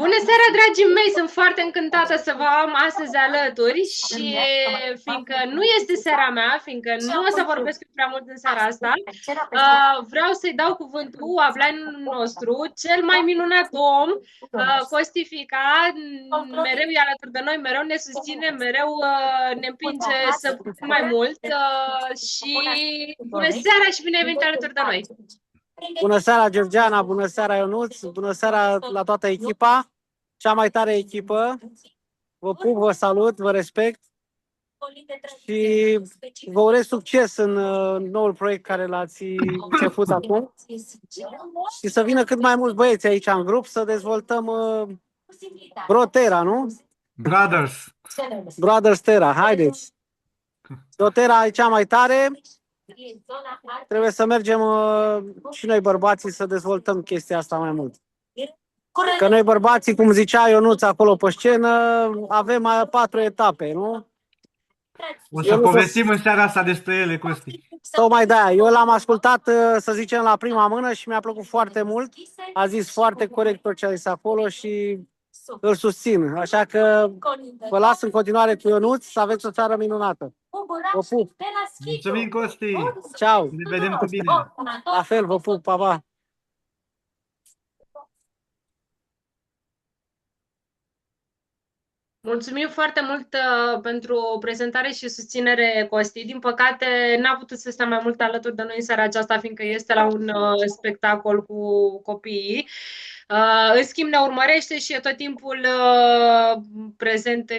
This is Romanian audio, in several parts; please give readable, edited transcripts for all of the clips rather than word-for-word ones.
Bună seara, dragii mei! Sunt foarte încântată să vă am astăzi alături și fiindcă nu este seara mea, fiindcă nu o să vorbesc prea mult în seara asta, vreau să-i dau cuvântul upline-ul nostru, cel mai minunat om, Costi Fica, mereu e alături de noi, mereu ne susține, mereu ne împinge să putem mai mult și bună seara și bine ai venit alături de noi! Bună seara, Georgiana, bună seara, Ionuț, bună seara la toată echipa, cea mai tare echipă. Vă pup, vă salut, vă respect și vă urez succes în noul proiect care l-ați început acum și să vină cât mai mulți băieți aici în grup să dezvoltăm Brotera, nu? Brothers Terra, haideți! Brotera e cea mai tare. Trebuie să mergem și noi bărbații să dezvoltăm chestia asta mai mult. Că noi bărbații, cum zicea Ionuț acolo pe scenă, avem 4 etape, nu? O să povestim în seara asta despre ele, Costi. Tocmai de-aia. Eu l-am ascultat, să zicem, la prima mână și mi-a plăcut foarte mult. A zis foarte corect tot ce a zis acolo și îl susțin. Așa că vă las în continuare cu Ionuț, să aveți o seară minunată. Vă pup! Mulțumim, Costi! Ciao! Ne vedem cu bine! La fel, vă pup, pa, pa! Mulțumim foarte mult pentru prezentare și susținere, Costi. Din păcate, n-a putut să stea mai mult alături de noi în seara aceasta, fiindcă este la un spectacol cu copiii. În schimb, ne urmărește și e tot timpul prezent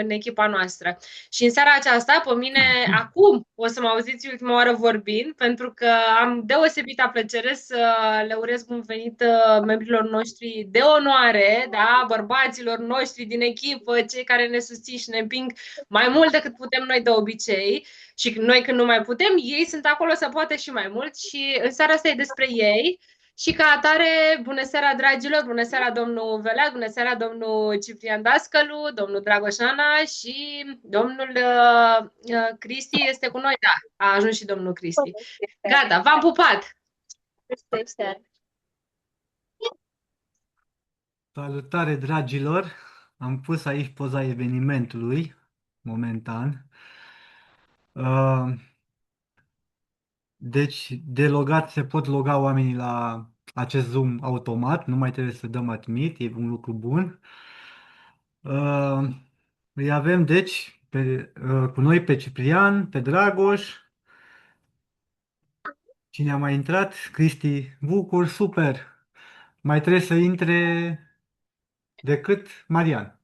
în echipa noastră. Și în seara aceasta, pe mine, acum o să mă auziți ultima oară vorbind, pentru că am deosebită plăcere să le urez bun venit membrilor noștri de onoare, da, bărbaților noștri din echipă, cei care ne susțin și ne împing mai mult decât putem noi de obicei. Și noi când nu mai putem, ei sunt acolo să poată și mai mult și în seara asta e despre ei. Și ca atare, bună seara, dragilor, bună seara, domnul Velea, bună seara, domnul Ciprian Dascălu, domnul Dragoșana și domnul Cristi este cu noi. Da, a ajuns și domnul Cristi. Gata, v-am pupat! Salutare, dragilor! Am pus aici poza evenimentului, momentan. Deci, de logat se pot loga oamenii la acest Zoom automat, nu mai trebuie să dăm admit, e un lucru bun. Îi avem, deci, cu noi pe Ciprian, pe Dragoș. Cine a mai intrat? Cristi Bucur, super! Mai trebuie să intre decât Marian.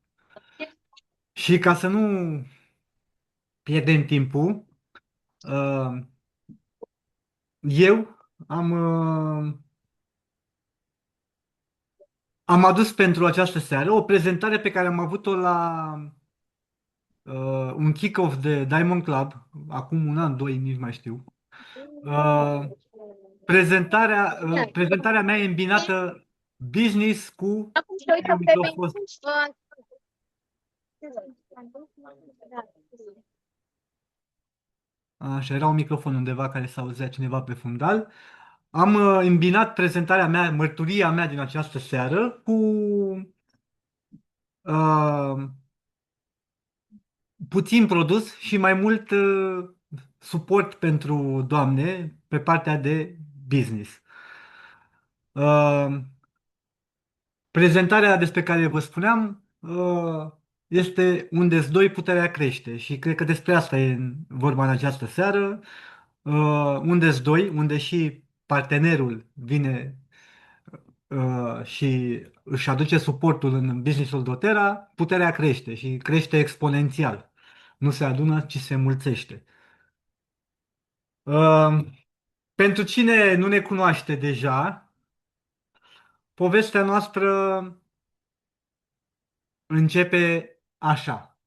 Și ca să nu pierdem timpul, eu am adus pentru această seară o prezentare pe care am avut-o la un kick-off de Diamond Club, acum un an, doi, nici mai știu. Prezentarea mea e îmbinată business cu un microfon. Așa, era un microfon undeva care s-auzea cineva pe fundal. Am îmbinat prezentarea mea, mărturia mea din această seară cu puțin produs și mai mult suport pentru doamne pe partea de business. Prezentarea despre care vă spuneam este unde-s doi, puterea crește și cred că despre asta e vorba în această seară. Unde-s doi, unde și partenerul vine și își aduce suportul în businessul doTERRA, puterea crește și crește exponențial. Nu se adună, ci se mulțește. Pentru cine nu ne cunoaște deja, povestea noastră începe așa.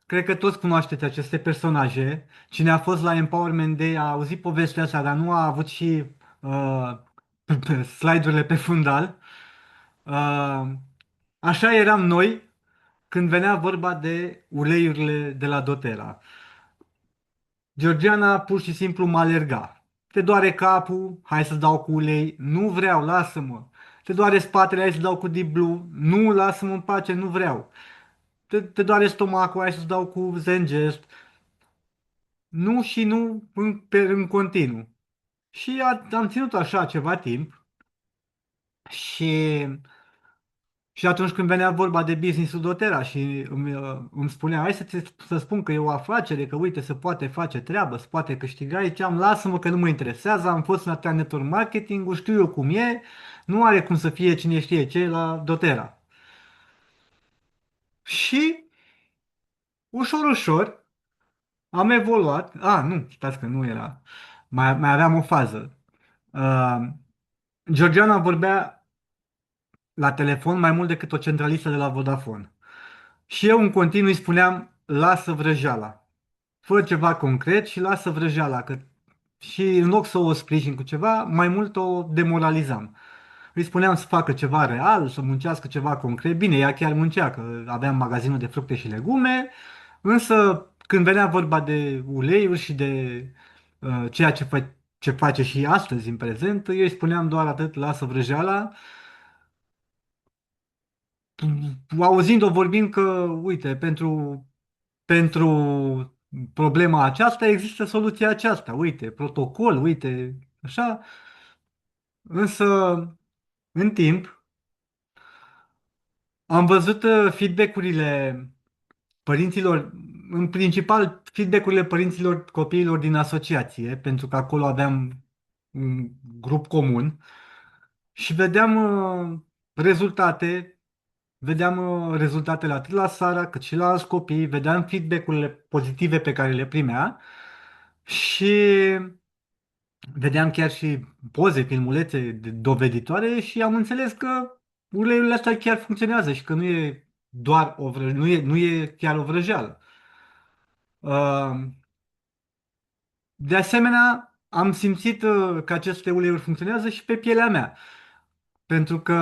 Cred că toți cunoașteți aceste personaje. Cine a fost la Empowerment Day a auzit povestea asta, dar nu a avut și slide-urile pe fundal. Așa eram noi când venea vorba de uleiurile de la doTERRA. Georgiana pur și simplu mă alerga. Te doare capul, hai să dau cu ulei. Nu vreau, lasă-mă. Te doare spatele, hai să dau cu Deep Blue. Nu, lasă-mă în pace, nu vreau. Te doare stomacul, hai să-ți dau cu Zengest. Nu și nu în continuu. Și am ținut așa ceva timp și, și atunci când venea vorba de business-ul doTERRA și îmi spunea, hai să spun că e o afacere, că uite, se poate face treabă, se poate câștiga, ziceam, lasă-mă că nu mă interesează, am fost în atâtea network marketing, știu eu cum e, nu are cum să fie cine știe ce la doTERRA. Și ușor, ușor am evoluat. Nu, stați că nu era. Mai aveam o fază. Uh, Georgiana vorbea la telefon mai mult decât o centralistă de la Vodafone. Și eu în continuu îi spuneam, lasă vrăjeala. Fă ceva concret și lasă vrăjeala. Și în loc să o sprijin cu ceva, mai mult o demoralizam. Îi spuneam să facă ceva real, să muncească ceva concret. Bine, ea chiar muncea, că aveam magazinul de fructe și legume, însă când venea vorba de uleiuri și de ceea ce face și astăzi în prezent, eu îi spuneam doar atât, lasă vrăjeala, auzind-o vorbind că, uite, pentru problema aceasta există soluția aceasta, uite, protocol, uite, așa, însă în timp am văzut feedback-urile părinților, în principal feedback-urile părinților copiilor din asociație, pentru că acolo aveam un grup comun și rezultate, vedeam rezultatele atât la Sara cât și la alți copii, vedeam feedback-urile pozitive pe care le primea și vedeam chiar și poze, filmulețe doveditoare și am înțeles că uleiurile astea chiar funcționează și că nu e doar nu e chiar o vrăjeală. Uh, De asemenea, am simțit că aceste uleiuri funcționează și pe pielea mea, pentru că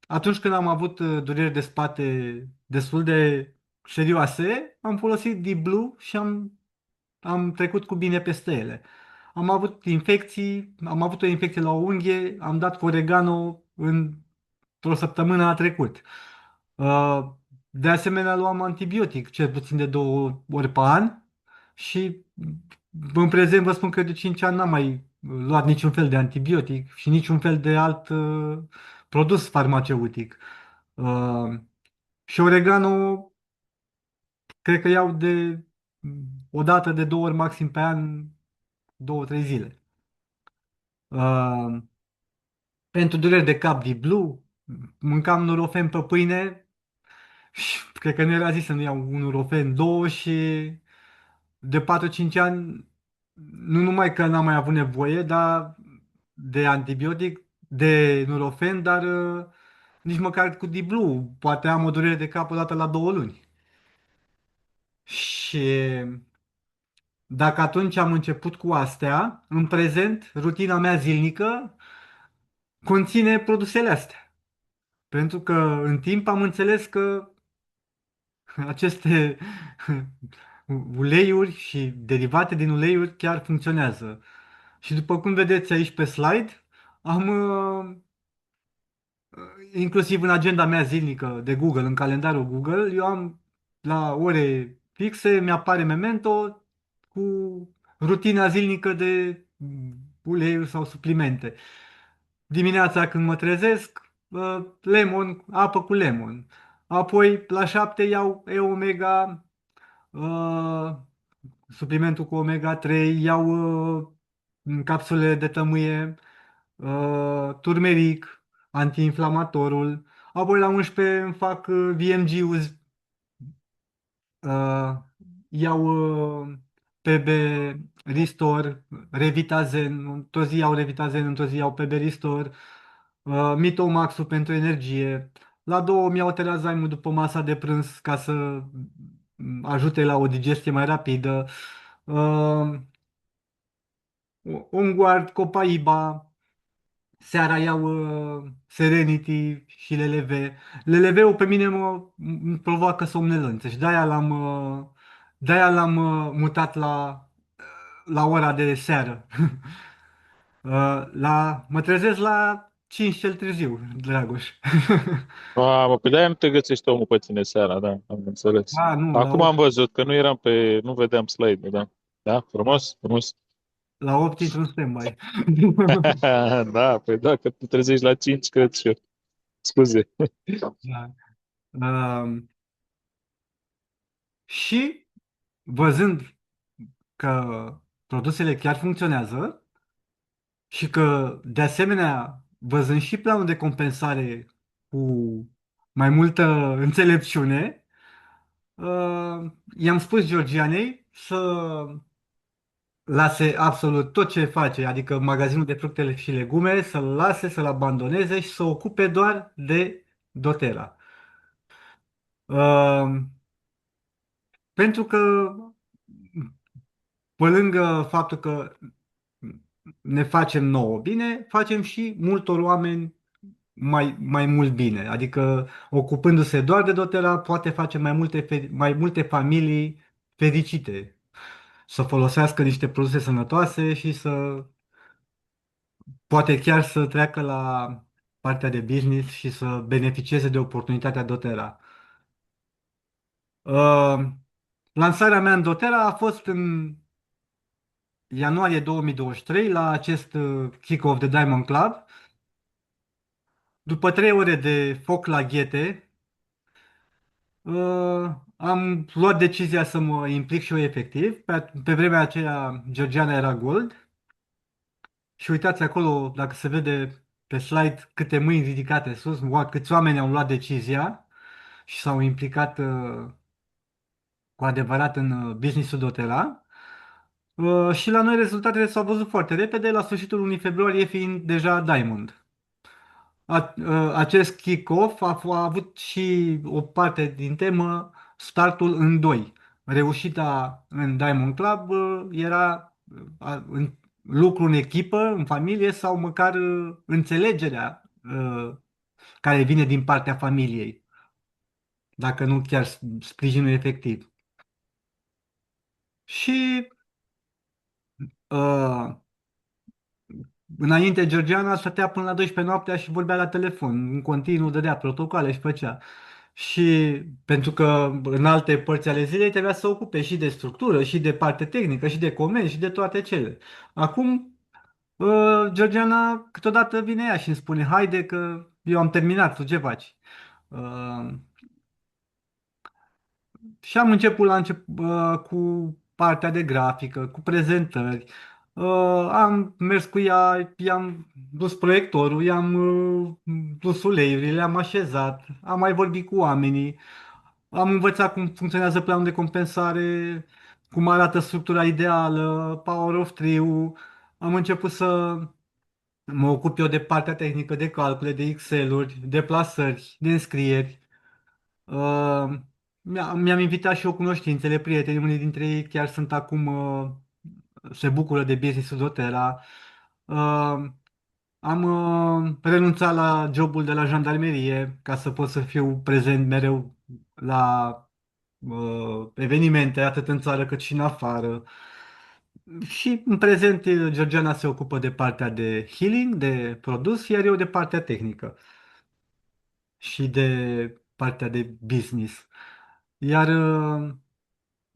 atunci când am avut dureri de spate destul de serioase, am folosit Deep Blue și am trecut cu bine peste ele. Am avut o infecție la o unghie, am dat cu oregano într-o săptămână a trecut. Uh, De asemenea, luam antibiotic, cel puțin de 2 ori pe an și în prezent vă spun că de 5 ani n-am mai luat niciun fel de antibiotic și niciun fel de alt produs farmaceutic. Uh, și oregano, cred că iau o dată de 2 ori maxim pe an, 2, 3 zile. Uh, Pentru dureri de cap de blue, mâncam Nurofen pe pâine și cred că nu era zis să nu iau un Nurofen, două și de 4-5 ani nu numai că n-am mai avut nevoie, dar de antibiotic, de Nurofen, dar nici măcar cu Diblu. Poate am o durere de cap o dată la 2 luni. Și dacă atunci am început cu astea, în prezent, rutina mea zilnică conține produsele astea. Pentru că în timp am înțeles că aceste uleiuri și derivate din uleiuri chiar funcționează. Și după cum vedeți aici pe slide, am inclusiv în agenda mea zilnică de Google, în calendarul Google, eu am la ore fixe, mi-apare Memento cu rutina zilnică de uleiuri sau suplimente. Dimineața când mă trezesc, lemon, apă cu lemon. Apoi la 7 iau E-Omega, uh, suplimentul cu omega 3, iau capsule de tămâie, turmeric, antiinflamatorul. Apoi la 11 îmi fac VMG-ul, uh, iau PB Restore, Revitazen, într-o zi iau Revitazen, într-o zi iau PB Restore, Mitomax-ul pentru energie. La 2 îmi iau Terazyme după masa de prânz ca să ajute la o digestie mai rapidă. Uh, Onguard, Copaiba, seara iau Serenity și LLV. LLV-ul pe mine îmi provoacă somnolență și de-aia l-am mutat la ora de seară. Mă trezesc la 5 cel târziu, Dragoș. Mamă, pe de-aia nu te găsește omul pe tine seara, da, am înțeles. A, nu, Acum am văzut că nu vedeam slide, da. Da, frumos, frumos. la 8 intru în stand-by. Da, păi da, că tu trezești la 5, cred și eu. Scuze. Da. Um, și văzând că produsele chiar funcționează și că, de asemenea, văzând și planul de compensare cu mai multă înțelepciune, i-am spus Georgianei să lase absolut tot ce face, adică magazinul de fructele și legume, să-l lase, să-l abandoneze și să ocupe doar de doTERRA. Pentru că, pe lângă faptul că ne facem nouă bine, facem și multor oameni mai mult bine. Adică, ocupându-se doar de doTERRA, poate face mai multe familii fericite, să folosească niște produse sănătoase și să poate chiar să treacă la partea de business și să beneficieze de oportunitatea doTERRA. Uh, Lansarea mea în doTERRA a fost în ianuarie 2023 la acest kick-off de Diamond Club. După 3 ore de foc la ghete, am luat decizia să mă implic și eu efectiv. Pe vremea aceea, Georgiana era Gold. Și uitați acolo, dacă se vede pe slide, câte mâini ridicate sus, câți oameni au luat decizia și s-au implicat cu adevărat în business-ul doTERRA. Și la noi rezultatele s-au văzut foarte repede, la sfârșitul lunii februarie fiind deja Diamond. Acest kick-off a avut și o parte din temă, startul în doi. Reușita în Diamond Club era lucru în echipă, în familie sau măcar înțelegerea care vine din partea familiei, dacă nu chiar sprijinul efectiv. Și uh, înainte Georgiana stătea până la 12 noaptea și vorbea la telefon, în continuu dădea protocoale și făcea. Și pentru că în alte părți ale zilei trebuia să se ocupe și de structură, și de parte tehnică, și de comenzi, și de toate cele. Acum, Georgiana câteodată vine ea și îmi spune, haide că eu am terminat, tu ce faci? Uh, Și am început cu partea de grafică, cu prezentări. Am mers cu ea, i-am dus proiectorul, i-am dus uleiurile, le-am așezat, am mai vorbit cu oamenii, am învățat cum funcționează planul de compensare, cum arată structura ideală, Power of Three-ul. Am început să mă ocup eu de partea tehnică, de calcule, de Excel-uri, de plasări, de înscrieri. Uh, Mi-am invitat și eu cunoștințele, prieteni, unii dintre ei chiar sunt acum, se bucură de business-ul doTERRA. Uh, Am renunțat la jobul de la jandarmerie ca să pot să fiu prezent mereu la evenimente, atât în țară cât și în afară. Și în prezent Georgiana se ocupă de partea de healing, de produs, iar eu de partea tehnică și de partea de business. Iar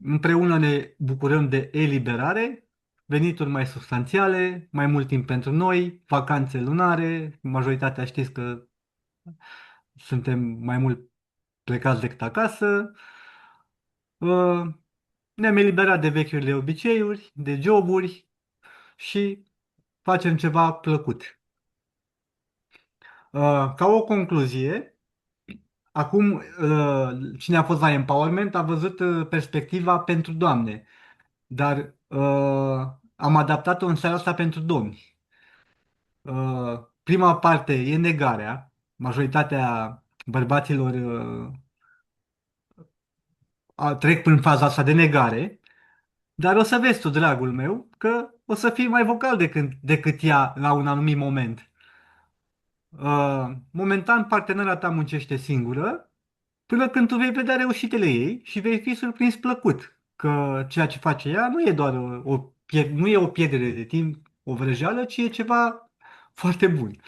împreună ne bucurăm de eliberare, venituri mai substanțiale, mai mult timp pentru noi, vacanțe lunare, majoritatea știți că suntem mai mult plecați decât acasă. Uh, Ne-am eliberat de vechiurile obiceiuri, de joburi și facem ceva plăcut. Ca o concluzie, acum cine a fost la Empowerment a văzut perspectiva pentru doamne, dar am adaptat-o în seara asta pentru domni. Prima parte e negarea. Majoritatea bărbaților trec prin faza asta de negare, dar o să vezi tu, dragul meu, că o să fii mai vocal decât ea la un anumit moment. Momentan, partenera ta muncește singură, până când tu vei vedea reușitele ei și vei fi surprins plăcut că ceea ce face ea nu e doar nu e o pierdere de timp, o vrăjeală, ci e ceva foarte bun.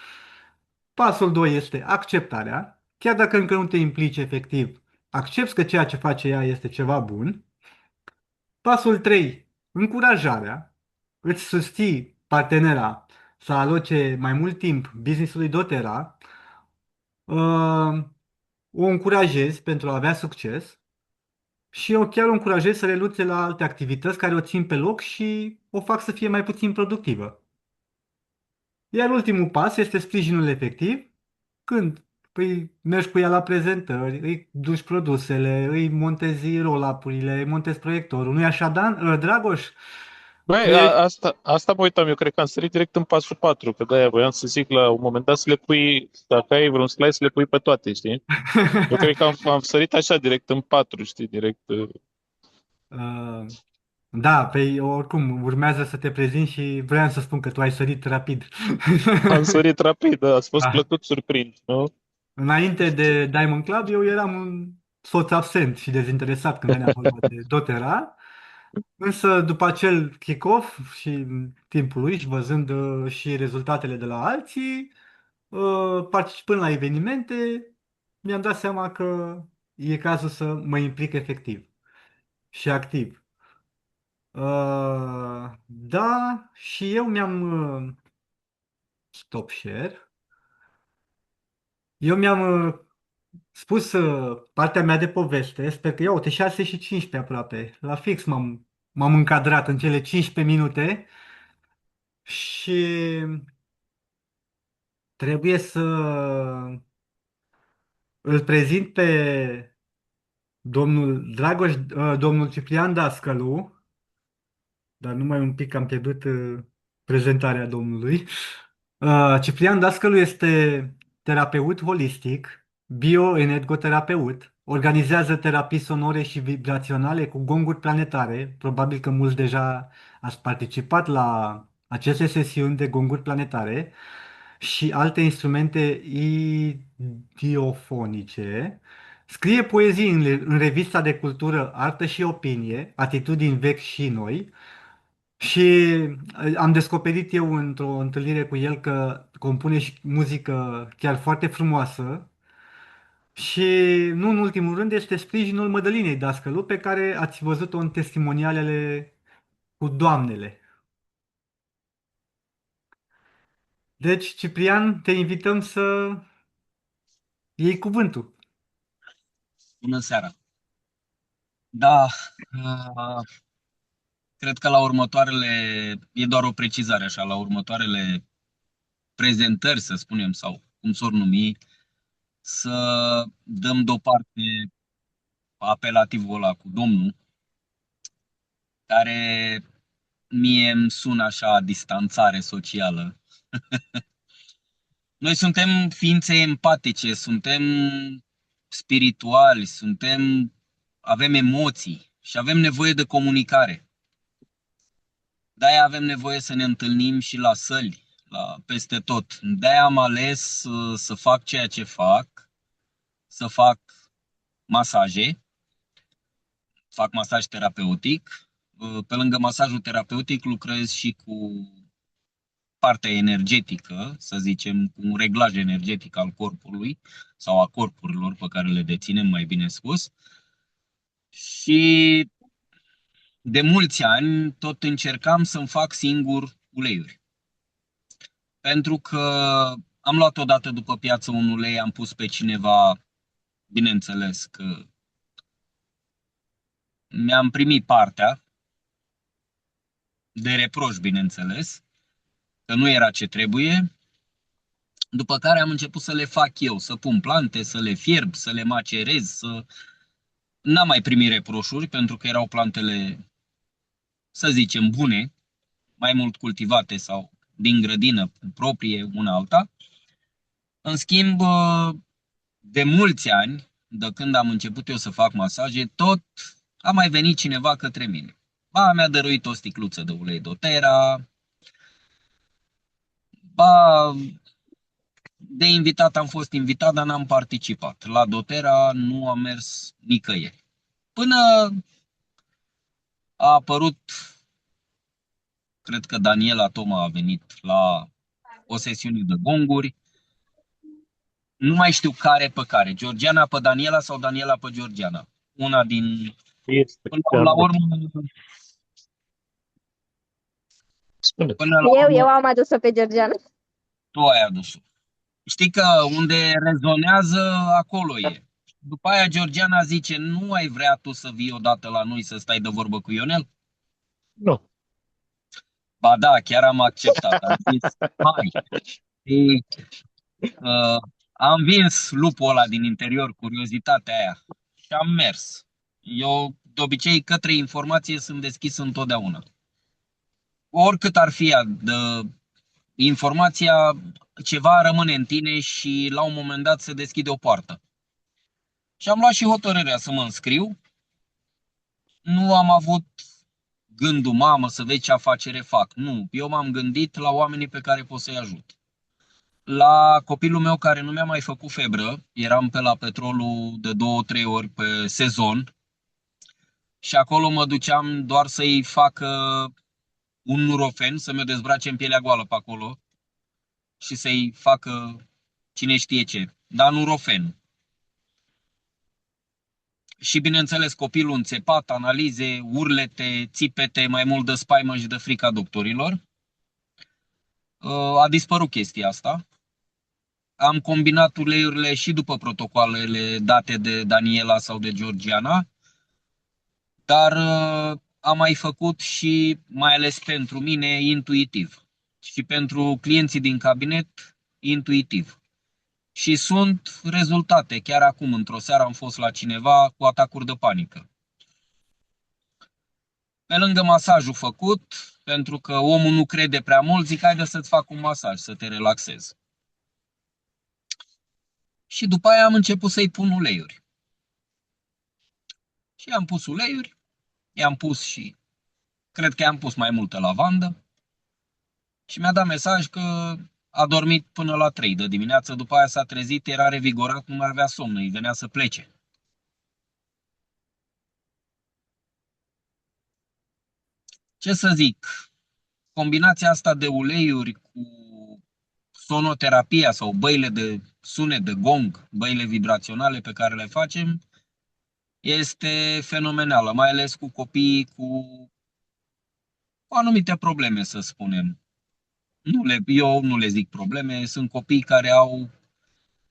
Pasul 2 este acceptarea, chiar dacă încă nu te implici efectiv, accepți că ceea ce face ea este ceva bun. Pasul 3, încurajarea, îți susții partenera să aloce mai mult timp business-ului doTERRA, o încurajezi pentru a avea succes și eu chiar o încurajez să renunțe la alte activități care o țin pe loc și o fac să fie mai puțin productivă. Iar ultimul pas este sprijinul efectiv, când îi mergi cu ea la prezentări, îi duci produsele, îi montezi roll-up-urile, îi montezi proiectorul. Nu-i așa, Dan? Dragoș? Tu Băi, ești... asta mă uitam, eu cred că am sărit direct în pasul 4, că de-aia voiam să zic la un moment dat să le pui, dacă ai vreun slide, să le pui pe toate, știi? Eu cred că am sărit așa direct în 4, știi, direct. Uh, da, pe oricum urmează să te prezinți și vreau să spun că tu ai sărit rapid. Am sărit rapid, da, ați fost Ah. plăcut surprins, nu? Înainte de Diamond Club, eu eram un soț absent și dezinteresat când venea vorba de doTERRA. Însă după acel kick-off și în timpul lui și văzând și rezultatele de la alții, participând la evenimente, mi-am dat seama că e cazul să mă implic efectiv și activ. Da, și eu stop share. Eu mi-am spus partea mea de poveste. Sper că, ia uite, 6:15 aproape. La fix m-am încadrat în cele 15 minute și trebuie să îl prezint pe domnul Ciprian Dascălu, dar numai un pic am pierdut prezentarea domnului. Ciprian Dascălu este terapeut holistic, bioenergoterapeut, organizează terapii sonore și vibraționale cu gonguri planetare. Probabil că mulți deja ați participat la aceste sesiuni de gonguri planetare și alte instrumente idiofonice. Scrie poezii în revista de cultură Artă și Opinie, Atitudini vechi și noi. Și am descoperit eu într-o întâlnire cu el că compune și muzică chiar foarte frumoasă și, nu în ultimul rând, este sprijinul Mădălinei Dascălu, pe care ați văzut-o în testimonialele cu doamnele. Deci, Ciprian, te invităm să iei cuvântul. Bună seara! Da, uh, cred că la următoarele, e doar o precizare așa, la următoarele prezentări, să spunem, sau cum s-or numi, să dăm deoparte apelativul ăla cu domnul, care mie îmi sună așa distanțare socială. Noi suntem ființe empatice, suntem spirituali, avem emoții și avem nevoie de comunicare. De-aia avem nevoie să ne întâlnim și la săli, peste tot. De-aia am ales să fac ceea ce fac, să fac masaje, fac masaj terapeutic. Pe lângă masajul terapeutic lucrez și cu partea energetică, să zicem, cu un reglaj energetic al corpului sau a corpurilor pe care le deținem, mai bine spus. Și de mulți ani tot încercam să-mi fac singur uleiuri. Pentru că am luat odată după piață un ulei, am pus pe cineva, bineînțeles că mi-am primit partea de reproș, bineînțeles, că nu era ce trebuie, după care am început să le fac eu, să pun plante, să le fierb, să le macerez, N-am mai primit reproșuri, pentru că erau plantele, să zicem, bune, mai mult cultivate sau din grădină proprie, una alta. În schimb, de mulți ani, de când am început eu să fac masaje, tot a mai venit cineva către mine. Ba, mi-a dăruit o sticluță de ulei doTERRA, ba, de invitat am fost invitat, dar n-am participat. La doTERRA nu am mers nicăieri. Până a apărut, cred că Daniela Toma a venit la o sesiune de gonguri Nu mai știu care pe care. Georgiana pe Daniela sau Daniela pe Georgiana. Una din... Este Până chiar la de... urmă, Spune. până la Eu urmă, am adus-o pe Georgiana. tu ai adus-o. Știi că unde rezonează, acolo e. După aia Georgiana zice, nu ai vrea tu să vii odată la noi să stai de vorbă cu Ionel? Nu. Ba da, chiar am acceptat. Am zis, hai. Și, am vins lupul ăla din interior, curiozitatea aia. Și am mers. Eu, de obicei, către informație sunt deschis întotdeauna. Oricât ar fi ea, de informația, ceva rămâne în tine și la un moment dat se deschide o poartă. Și am luat și hotărârea să mă înscriu. Nu am avut gândul, mamă, să vezi ce afacere fac. Nu, eu m-am gândit la oamenii pe care pot să-i ajut. La copilul meu care nu mi-a mai făcut febră, eram pe la petrolul de 2-3 ori pe sezon și acolo mă duceam doar să-i facă un nurofen, să mi-o dezbrace în pielea goală pe acolo și să-i facă cine știe ce, dar nurofen. Și bineînțeles copilul înțepat, analize, urlete, țipete, mai mult de spaimă și de frica doctorilor. A dispărut chestia asta. Am combinat uleiurile și după protocoalele date de Daniela sau de Georgiana, dar am mai făcut și, mai ales pentru mine, intuitiv. Și pentru clienții din cabinet, intuitiv. Și sunt rezultate. Chiar acum, într-o seară, am fost la cineva cu atacuri de panică. Pe lângă masajul făcut, pentru că omul nu crede prea mult, zic, haide să-ți fac un masaj, să te relaxezi. Și după aia am început să-i pun uleiuri. Și am pus uleiuri, i-am pus și, cred că i-am pus mai multă lavandă și mi-a dat mesaj că a dormit până la 3 de dimineață, după aia s-a trezit, era revigorat, nu mai avea somn, îi venea să plece. Ce să zic, combinația asta de uleiuri cu sonoterapia sau băile de sunet, de gong, băile vibraționale pe care le facem, este fenomenală, mai ales cu copiii cu anumite probleme, să spunem. Eu nu le zic probleme, sunt copii care au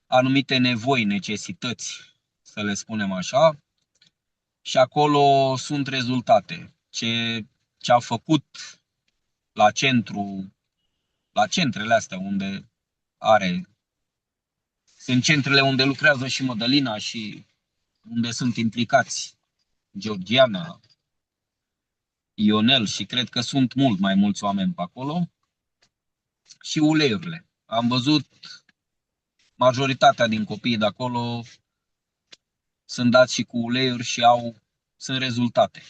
anumite nevoi, necesități, să le spunem așa, și acolo sunt rezultate. Ce a făcut la centru, la centrele astea unde sunt centrele unde lucrează și Mădălina și unde sunt implicați Georgiana, Ionel și cred că sunt mult mai mulți oameni pe acolo, și uleiurile. Am văzut majoritatea din copiii de acolo sunt dați și cu uleiuri și sunt rezultate.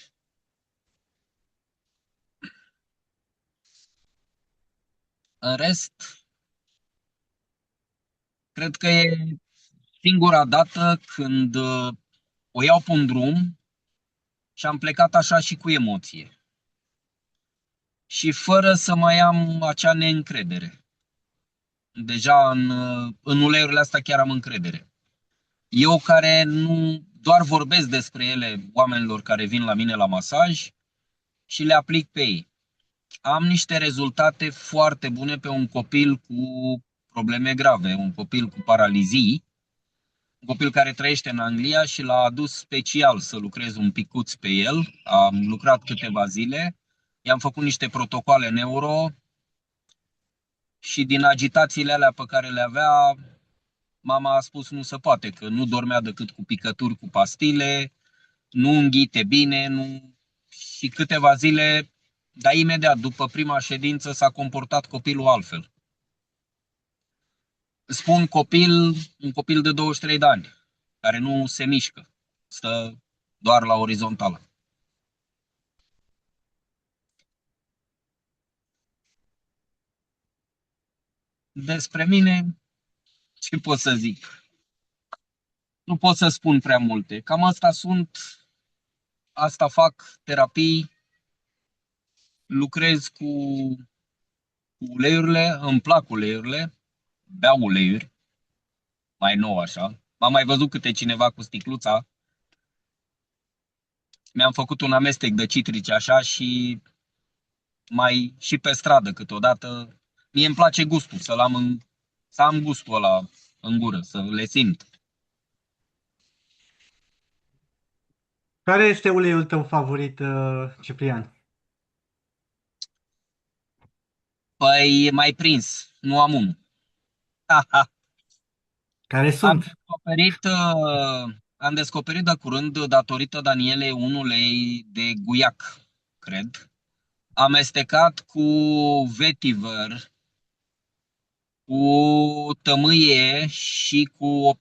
În rest, cred că e singura dată când o iau pe un drum și am plecat așa și cu emoție. Și fără să mai am acea neîncredere. Deja în uleiurile astea chiar am încredere. Eu care nu doar vorbesc despre ele oamenilor care vin la mine la masaj și le aplic pe ei. Am niște rezultate foarte bune pe un copil cu probleme grave, un copil cu paralizii, un copil care trăiește în Anglia și l-a adus special să lucrez un picuț pe el. Am lucrat câteva zile, i-am făcut niște protocoale neuro și din agitațiile alea pe care le avea, mama a spus nu se poate, că nu dormea decât cu picături cu pastile, nu înghite bine, și câteva zile, dar imediat după prima ședință s-a comportat copilul altfel. Spun un copil de 23 de ani, care nu se mișcă, stă doar la orizontală. Despre mine, ce pot să zic? Nu pot să spun prea multe. Cam asta sunt, asta fac, terapii, lucrez cu uleiurile, îmi plac uleiurile, beau uleiuri. mai nou așa. M-am mai văzut câte cineva cu sticluța. Mi-am făcut un amestec de citrice așa și mai și pe stradă câteodată. Mie îmi place gustul, să am gustul ăla în gură, să le simt. Care este uleiul tău favorit, Ciprian? Păi mai prins, nu am unul. Care Am sunt? descoperit, am descoperit de curând, datorită Danielei, un ulei de guiac, cred, amestecat cu vetiver, cu tămâie și cu o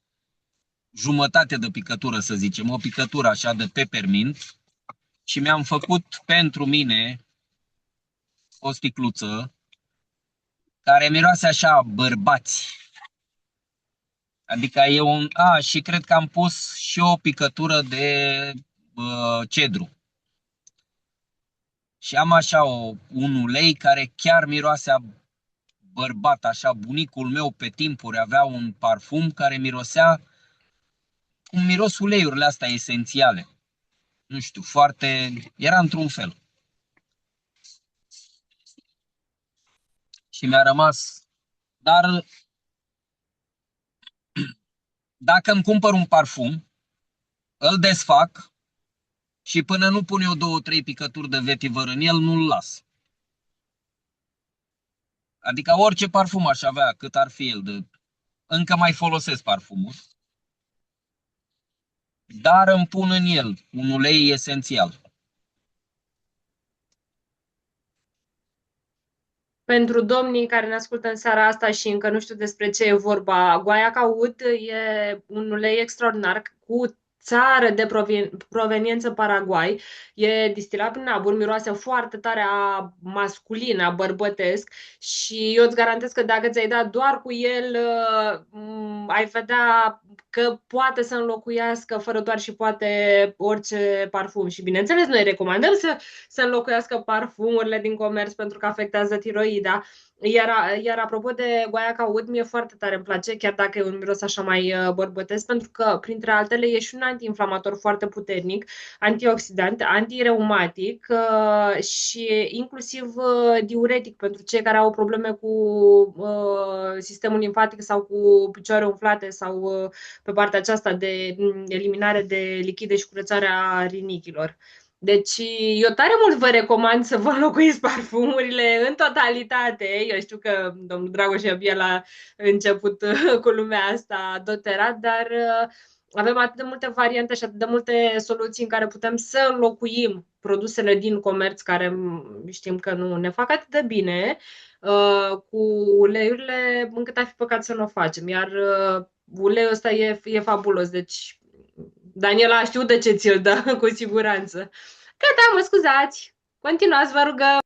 jumătate de picătură, să zicem, o picătură așa de peppermint și mi-am făcut pentru mine o sticluță care miroase așa a bărbați. Adică e un... și cred că am pus și o picătură de cedru. Și am așa un ulei care chiar miroase a bărbat, așa. Bunicul meu pe timpuri avea un parfum care mirosea cum miros uleiurile astea esențiale. Nu știu, foarte... Era într-un fel. Și mi-a rămas... Dar dacă îmi cumpăr un parfum, îl desfac și până nu pun eu 2-3 picături de vetiver în el, nu-l las. Adică orice parfum aș avea, cât ar fi el, încă mai folosesc parfumul, dar îmi pun în el un ulei esențial. Pentru domnii care ne ascultă în seara asta și încă nu știu despre ce e vorba, guaiaca ud e un ulei extraordinar cu țară de proveniență Paraguay. E distilat prin abur, miroase foarte tare a masculin, a bărbătesc și eu îți garantez că dacă ți-ai dat doar cu el, ai vedea că poate să înlocuiască fără doar și poate orice parfum. Și bineînțeles, noi recomandăm să înlocuiască parfumurile din comerț pentru că afectează tiroida. Iar apropo de guaiaca ud, mie foarte tare îmi place, chiar dacă e un miros așa mai bărbătesc, pentru că, printre altele, e și un antiinflamator foarte puternic, antioxidant, antireumatic și inclusiv diuretic pentru cei care au probleme cu sistemul limfatic sau cu picioare umflate sau pe partea aceasta de eliminare de lichide și curățarea rinichilor. Deci eu tare mult vă recomand să vă înlocuiți parfumurile în totalitate. Eu știu că domnul Dragoș abia la început cu lumea asta doterat, dar avem atât de multe variante și atât de multe soluții în care putem să înlocuim produsele din comerț care știm că nu ne fac atât de bine cu uleiurile, încât ar fi păcat să nu o facem. Iar uleiul ăsta e fabulos, deci Daniela știu de ce ți-l dă, cu siguranță. Gata, mă scuzați. Continuați, vă rugăm.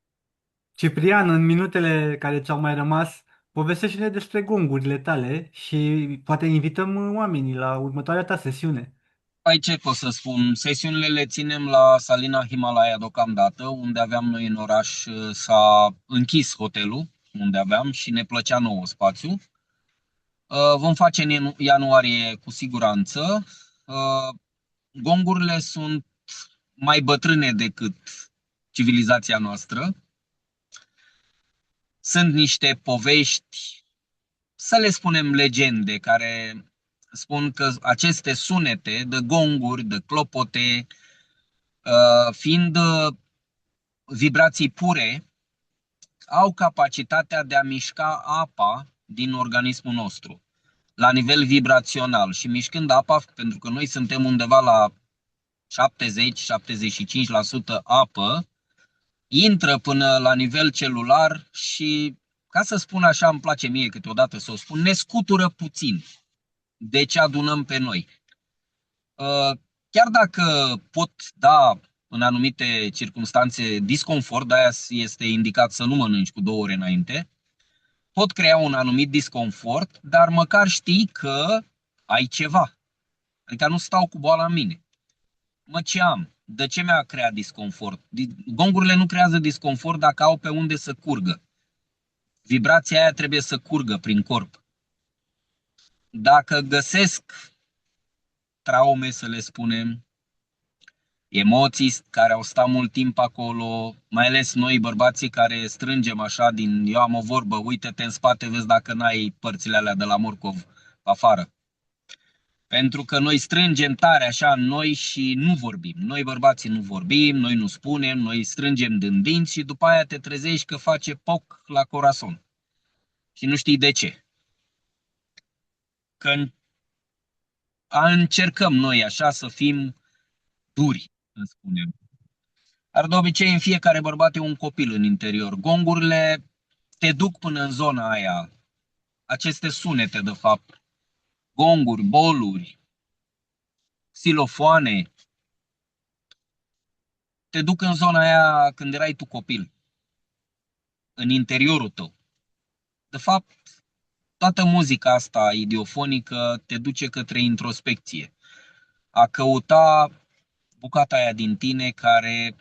Ciprian, în minutele care ți-au mai rămas, povestește-ne despre gongurile tale și poate invităm oamenii la următoarea ta sesiune. Păi ce pot să spun? Sesiunile le ținem la Salina Himalaya deocamdată, unde aveam noi în oraș, s-a închis hotelul unde aveam și ne plăcea nouă spațiu. Vom face în ianuarie cu siguranță. Gongurile sunt mai bătrâne decât civilizația noastră. Sunt niște povești, să le spunem legende, care spun că aceste sunete de gonguri, de clopote, fiind vibrații pure, au capacitatea de a mișca apa din organismul nostru la nivel vibrațional și mișcând apa, pentru că noi suntem undeva la 70-75% apă, intră până la nivel celular și, ca să spun așa, îmi place mie câteodată să o spun, ne scutură puțin de ce adunăm pe noi. Chiar dacă pot da în anumite circunstanțe disconfort, de-aia este indicat să nu mănânci cu 2 ore înainte, pot crea un anumit disconfort, dar măcar știi că ai ceva. Adică nu stau cu boala în mine. Ce am? De ce mi-a creat disconfort? Gongurile nu creează disconfort dacă au pe unde să curgă. Vibrația aia trebuie să curgă prin corp. Dacă găsesc traume, să le spunem, emoții care au stat mult timp acolo, mai ales noi bărbații care strângem așa din, eu am o vorbă, uite-te în spate, vezi dacă n-ai părțile alea de la morcov afară. Pentru că noi strângem tare așa în noi și nu vorbim. Noi bărbații nu vorbim, noi nu spunem, noi strângem din dinți și după aia te trezești că face poc la corazon. Și nu știi de ce. Că încercăm noi așa să fim duri, să spunem. Dar de obicei în fiecare bărbat e un copil în interior. Gongurile te duc până în zona aia. Aceste sunete, de fapt. Gonguri, boluri, xilofoane, te duc în zona aia când erai tu copil, în interiorul tău. De fapt, toată muzica asta idiofonică te duce către introspecție. A căuta bucata aia din tine care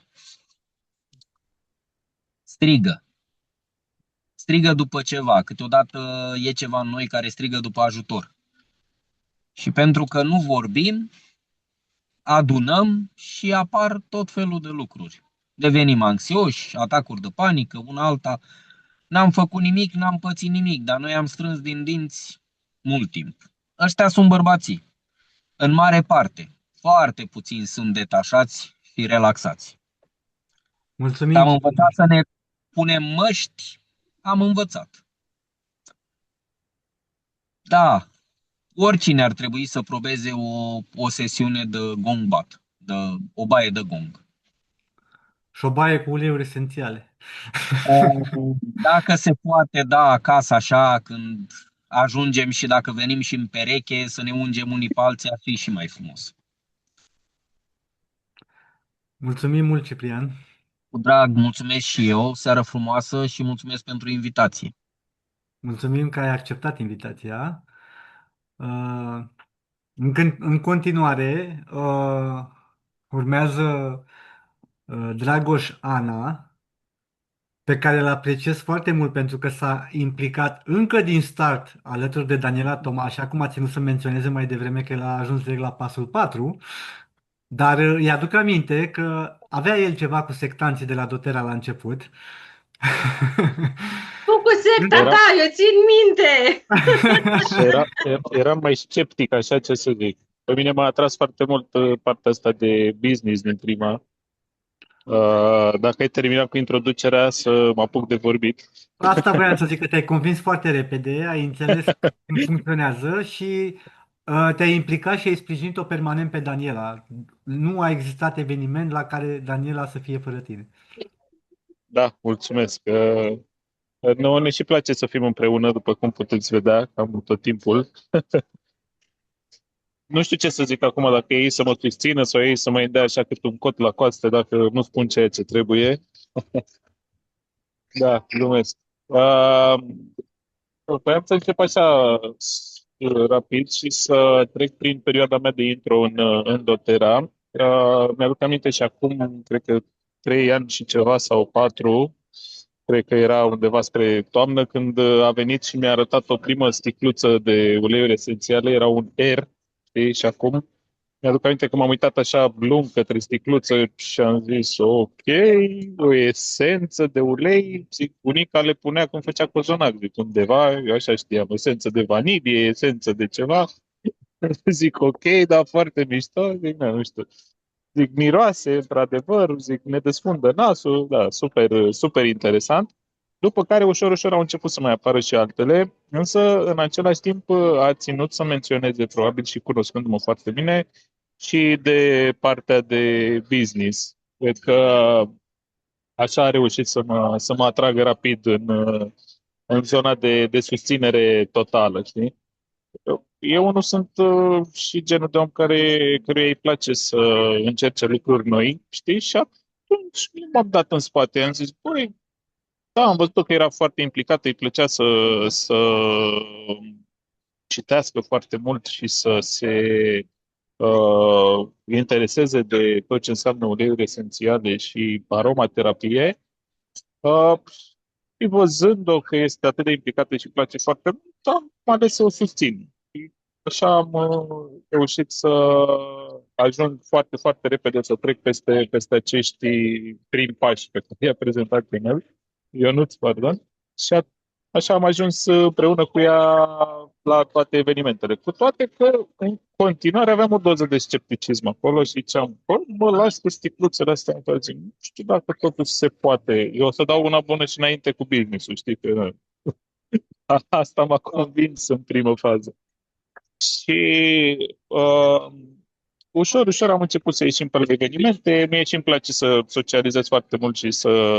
strigă. Strigă după ceva. Câteodată e ceva în noi care strigă după ajutor. Și pentru că nu vorbim, adunăm și apar tot felul de lucruri. Devenim anxioși, atacuri de panică, una alta. N-am făcut nimic, n-am pățit nimic, dar noi am strâns din dinți mult timp. Ăștia sunt bărbații. În mare parte. Foarte puțini sunt detașați și relaxați. Mulțumim. Am învățat să ne punem măști, am învățat. Da, oricine ar trebui să probeze o sesiune de gong bat, de o baie de gong. Și o baie cu uleiuri esențiale. Dacă se poate, da, acasă așa, când ajungem și dacă venim și în pereche, să ne ungem unii pe alții, ar fi și mai frumos. Mulțumim mult, Ciprian. Cu drag, mulțumesc și eu, seară frumoasă și mulțumesc pentru invitație. Mulțumim că ai acceptat invitația. În continuare, urmează Dragoș Ana, pe care îl apreciez foarte mult pentru că s-a implicat încă din start alături de Daniela Toma, așa cum a ținut să menționeze mai devreme că el a ajuns direct la pasul 4, dar îi aduc aminte că avea el ceva cu sectanții de la Dotera la început. Tu cu secta ta, eu țin minte! Eram mai sceptic, așa ce să zic. Pe mine m-a atras foarte mult partea asta de business din prima. Dacă ai terminat cu introducerea, să mă apuc de vorbit. Asta voiam să zic, că te-ai convins foarte repede, ai înțeles cum funcționează și te-ai implicat și ai sprijinit-o permanent pe Daniela. Nu a existat eveniment la care Daniela să fie fără tine. Da, mulțumesc. Nouă ne și place să fim împreună, după cum puteți vedea, cam tot timpul. Nu știu ce să zic acum, dacă ei să mă susțină sau ei să mă dea așa cât un cot la coastă, dacă nu spun ceea ce trebuie. Da, glumesc. Vreau să încep așa rapid și să trec prin perioada mea de intro în Dotera. Mi-aduc aminte și acum, cred că 3 ani și ceva sau 4, cred că era undeva spre toamnă, când a venit și mi-a arătat o primă sticluță de uleiuri esențiale, era un R, știi? Și acum mi-aduc aminte că m-am uitat așa blum către sticluță și am zis, ok, o esență de ulei, zic, bunica le punea când făcea cozonac, zic, undeva, eu așa știam, esență de vanilie, esență de ceva, zic, ok, da, foarte mișto, zic, nu știu. Zic, miroase, într-adevăr, zic, ne desfundă nasul, da, super, super interesant. După care, ușor, ușor au început să mai apară și altele, însă, în același timp, a ținut să menționeze, probabil și cunoscându-mă foarte bine, și de partea de business. Cred că așa a reușit să mă atragă rapid în zona de susținere totală, știi? Eu nu sunt și genul de om căruia îi place să încerce lucruri noi, știi? Și atunci m-am dat în spate, am zis, băi, da, am văzut că era foarte implicat, îi plăcea să citească foarte mult și să se intereseze de tot ce înseamnă uleiuri esențiale și aromaterapie. Și văzând-o că este atât de implicată și îi place foarte mult, am ales să o susțin. așa am reușit să ajung foarte, foarte repede să trec peste acești prim pași pe care i-a prezentat Ionuț, pardon, și așa am ajuns împreună cu ea la toate evenimentele. Cu toate că în continuare aveam o doză de scepticism acolo și ziceam, bă, mă las cu sticluțele astea în zic, nu știu dacă totuși se poate. Eu o să dau una bună și înainte cu business-ul, știi că asta m-a convins în primă fază. Și ușor, ușor am început să ieșim pe la evenimente. Mie și îmi place să socializez foarte mult și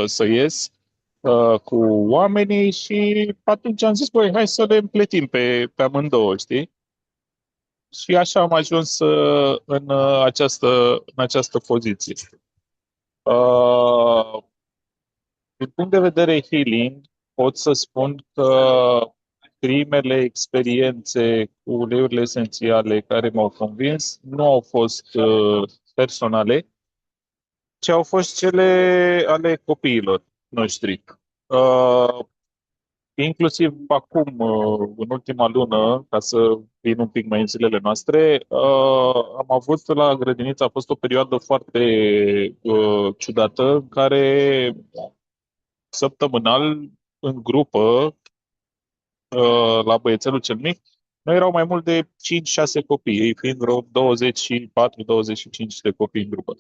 să ies cu oamenii și atunci am zis, băi, hai să le împletim pe amândouă, știi? Și așa am ajuns în această poziție. Uh, din punct de vedere healing, pot să spun că primele experiențe cu uleiurile esențiale care m-au convins nu au fost personale, ci au fost cele ale copiilor noștri. Uh, Inclusiv acum, în ultima lună, ca să vin un pic mai în zilele noastre, am avut la grădiniță, a fost o perioadă foarte ciudată, în care săptămânal, în grupă, la băiețelul cel mic, noi erau mai mult de 5-6 copii, ei fiind vreo 24-25 de copii în grupă.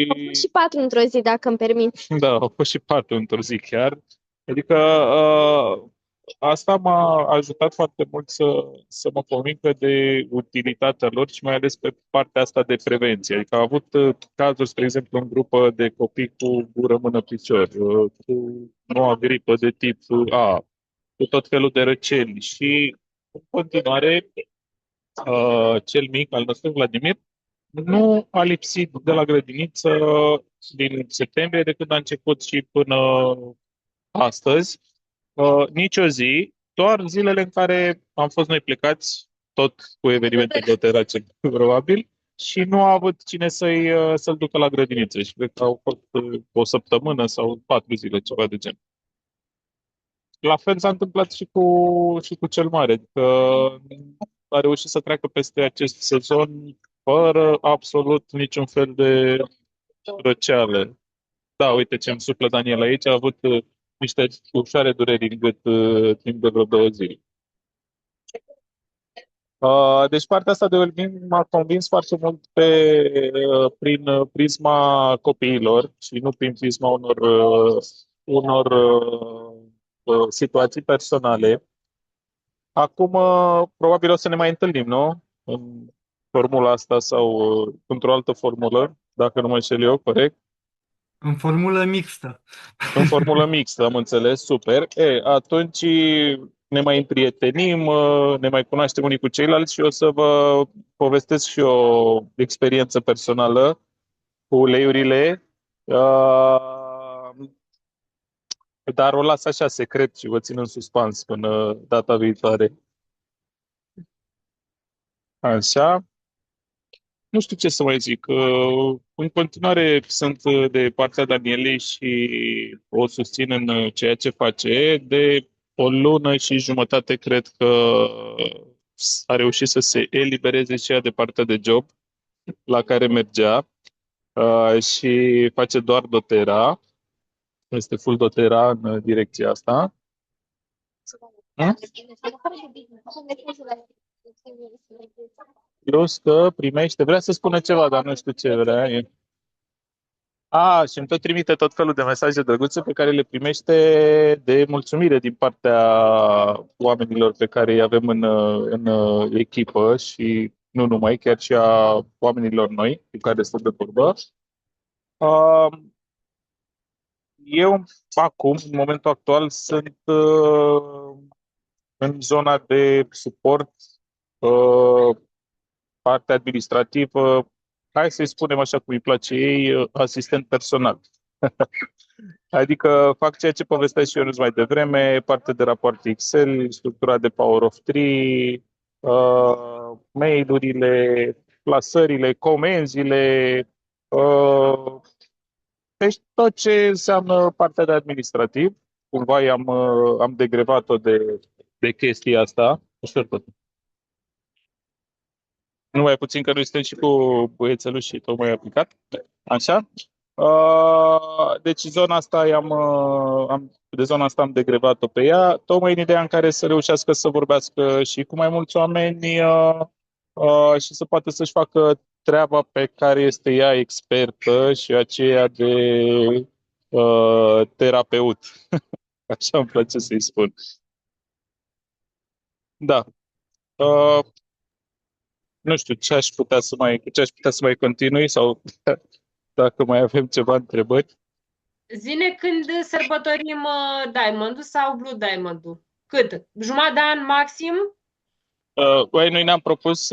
Au fost și 4 într-o zi, dacă îmi permit. Da, au fost și 4 într-o zi chiar. Adică asta m-a ajutat foarte mult să mă convingă de utilitatea lor și mai ales pe partea asta de prevenție. Adică am avut cazuri, spre exemplu, în grupă de copii cu gură, mână, picior, cu noua gripă de tip A, cu tot felul de răceli și în continuare cel mic al nostru, Vladimir, nu a lipsit de la grădiniță din septembrie de când a început și până astăzi, nicio zi, doar zilele în care am fost noi plecați, tot cu evenimente de terace, probabil, și nu a avut cine să-l ducă la grădiniță. Și cred că au fost o săptămână sau 4 zile, ceva de gen. La fel s-a întâmplat și cu cel mare, adică a reușit să treacă peste acest sezon fără absolut niciun fel de răceală. Da, uite ce îmi suflă Daniel aici, a avut niște ușoare dureri în gât timp de vreo 2 zile. Deci partea asta de well-being m-a convins foarte mult prin prisma copiilor și nu prin prisma unor situații personale. Acum, probabil o să ne mai întâlnim, nu? În formula asta sau într-o altă formulă, dacă nu mă înșel eu, corect? În formulă mixtă. În formulă mixtă, am înțeles, super. Atunci ne mai împrietenim, ne mai cunoaștem unii cu ceilalți și o să vă povestesc și o experiență personală cu uleiurile. Dar o las așa secret și vă țin în suspans până data viitoare. Așa. Nu știu ce să mai zic. În continuare sunt de partea Danielei și o susțin în ceea ce face. De o lună și jumătate cred că a reușit să se elibereze și ea de partea de job la care mergea și face doar doTERRA. Este full doTERRA în direcția asta. Plus că primește, vrea să spună ceva, dar nu știu ce vrea. Și îmi tot trimite tot felul de mesaje drăguțe pe care le primește de mulțumire din partea oamenilor pe care îi avem în echipă și nu numai, chiar și a oamenilor noi cu care stăm de vorbă. Eu acum, în momentul actual, sunt în zona de suport, partea administrativă, hai să-i spunem așa cum îi place ei, asistent personal. Adică fac ceea ce povesteam și eu mai devreme, parte de rapoarte Excel, structura de Power of 3, mail-urile, plasările, comenzile, deci tot ce înseamnă partea de administrativ. Cumva am degrevat-o de chestia asta. Ușor tot. Numai puțin că noi suntem și cu băiețelul și tocmai aplicat. Așa. Deci zona asta de zona asta am degrevat-o pe ea, tocmai în ideea în care să reușească să vorbească și cu mai mulți oameni și să poată să-și facă treaba pe care este ea expertă și aceea de terapeut. Așa îmi place să-i spun. Da. Uh, nu știu ce aș putea să mai continui sau dacă mai avem ceva întrebări. Zine când sărbătorim Diamond-ul sau Blue Diamond-ul? Cât? Jumătate de an maxim? Băi, noi ne-am propus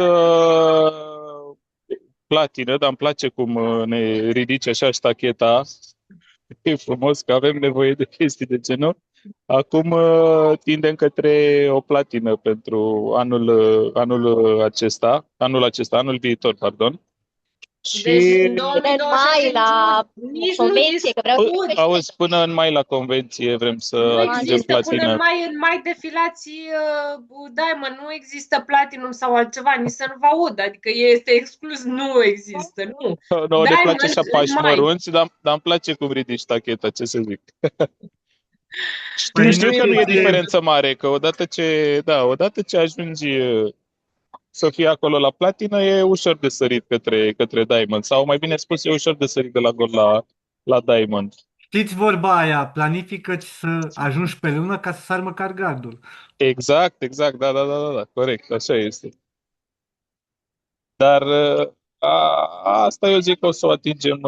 platină, dar îmi place cum ne ridice așa ștacheta. E frumos că avem nevoie de chestii de genul. Acum tindem către o platină pentru anul viitor, pardon. Deci Și în În 2026 mai la nici nu convenție, că vreau să auzi, până în mai la convenție vrem să nu atingem există până platină. în mai defilați Diamond, nu există Platinum sau altceva, nici să nu vă aud, adică este exclus, nu există, nu. Nouă ne place Diamond așa în pași mai. mărunți, dar îmi place cum ridici tacheta, ce să zic. Păi Știu nu că nu e este- diferență mare, că odată ce ajungi să fii acolo la platină, e ușor de sărit către Diamond. Sau mai bine spus, e ușor de sărit de la gold la Diamond. Știți vorba aia, planifică să ajungi pe lună ca să sar măcar gardul. Exact, da, corect, așa este. Dar asta eu zic că o să o atingem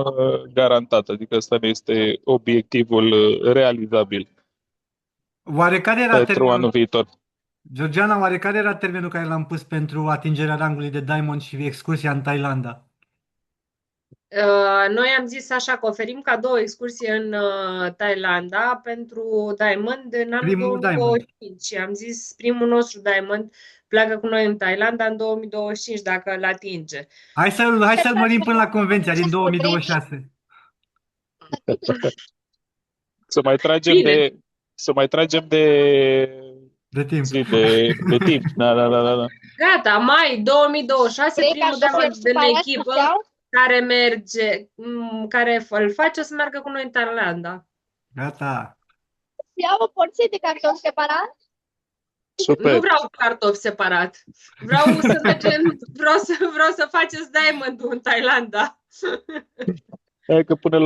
garantat, adică ăsta ne este obiectivul realizabil Oare care era pentru anul termenul, viitor. Georgiana, oare care era termenul care l-am pus pentru atingerea rangului de Diamond și excursia în Thailanda? Noi am zis așa că oferim cadou o excursie în Thailanda pentru Diamond în anul Primul Diamond. 2025 și am zis primul nostru Diamond pleacă cu noi în Thailanda în 2025 dacă îl atinge. Hai să-l mărim până la convenția din 2026. Să mai tragem Bine. să mai tragem de De timp. de timp. Da. Gata, mai 2026 Cred că primul așa Diamond din separați echipă puteau? care merge, care îl face să meargă cu noi în Thailanda. Gata. Iau o porție de carton separat? Super. Nu vreau cartofi separat. Vreau să mergem, vreau să faceți Diamond-ul în Thailanda. Hai că până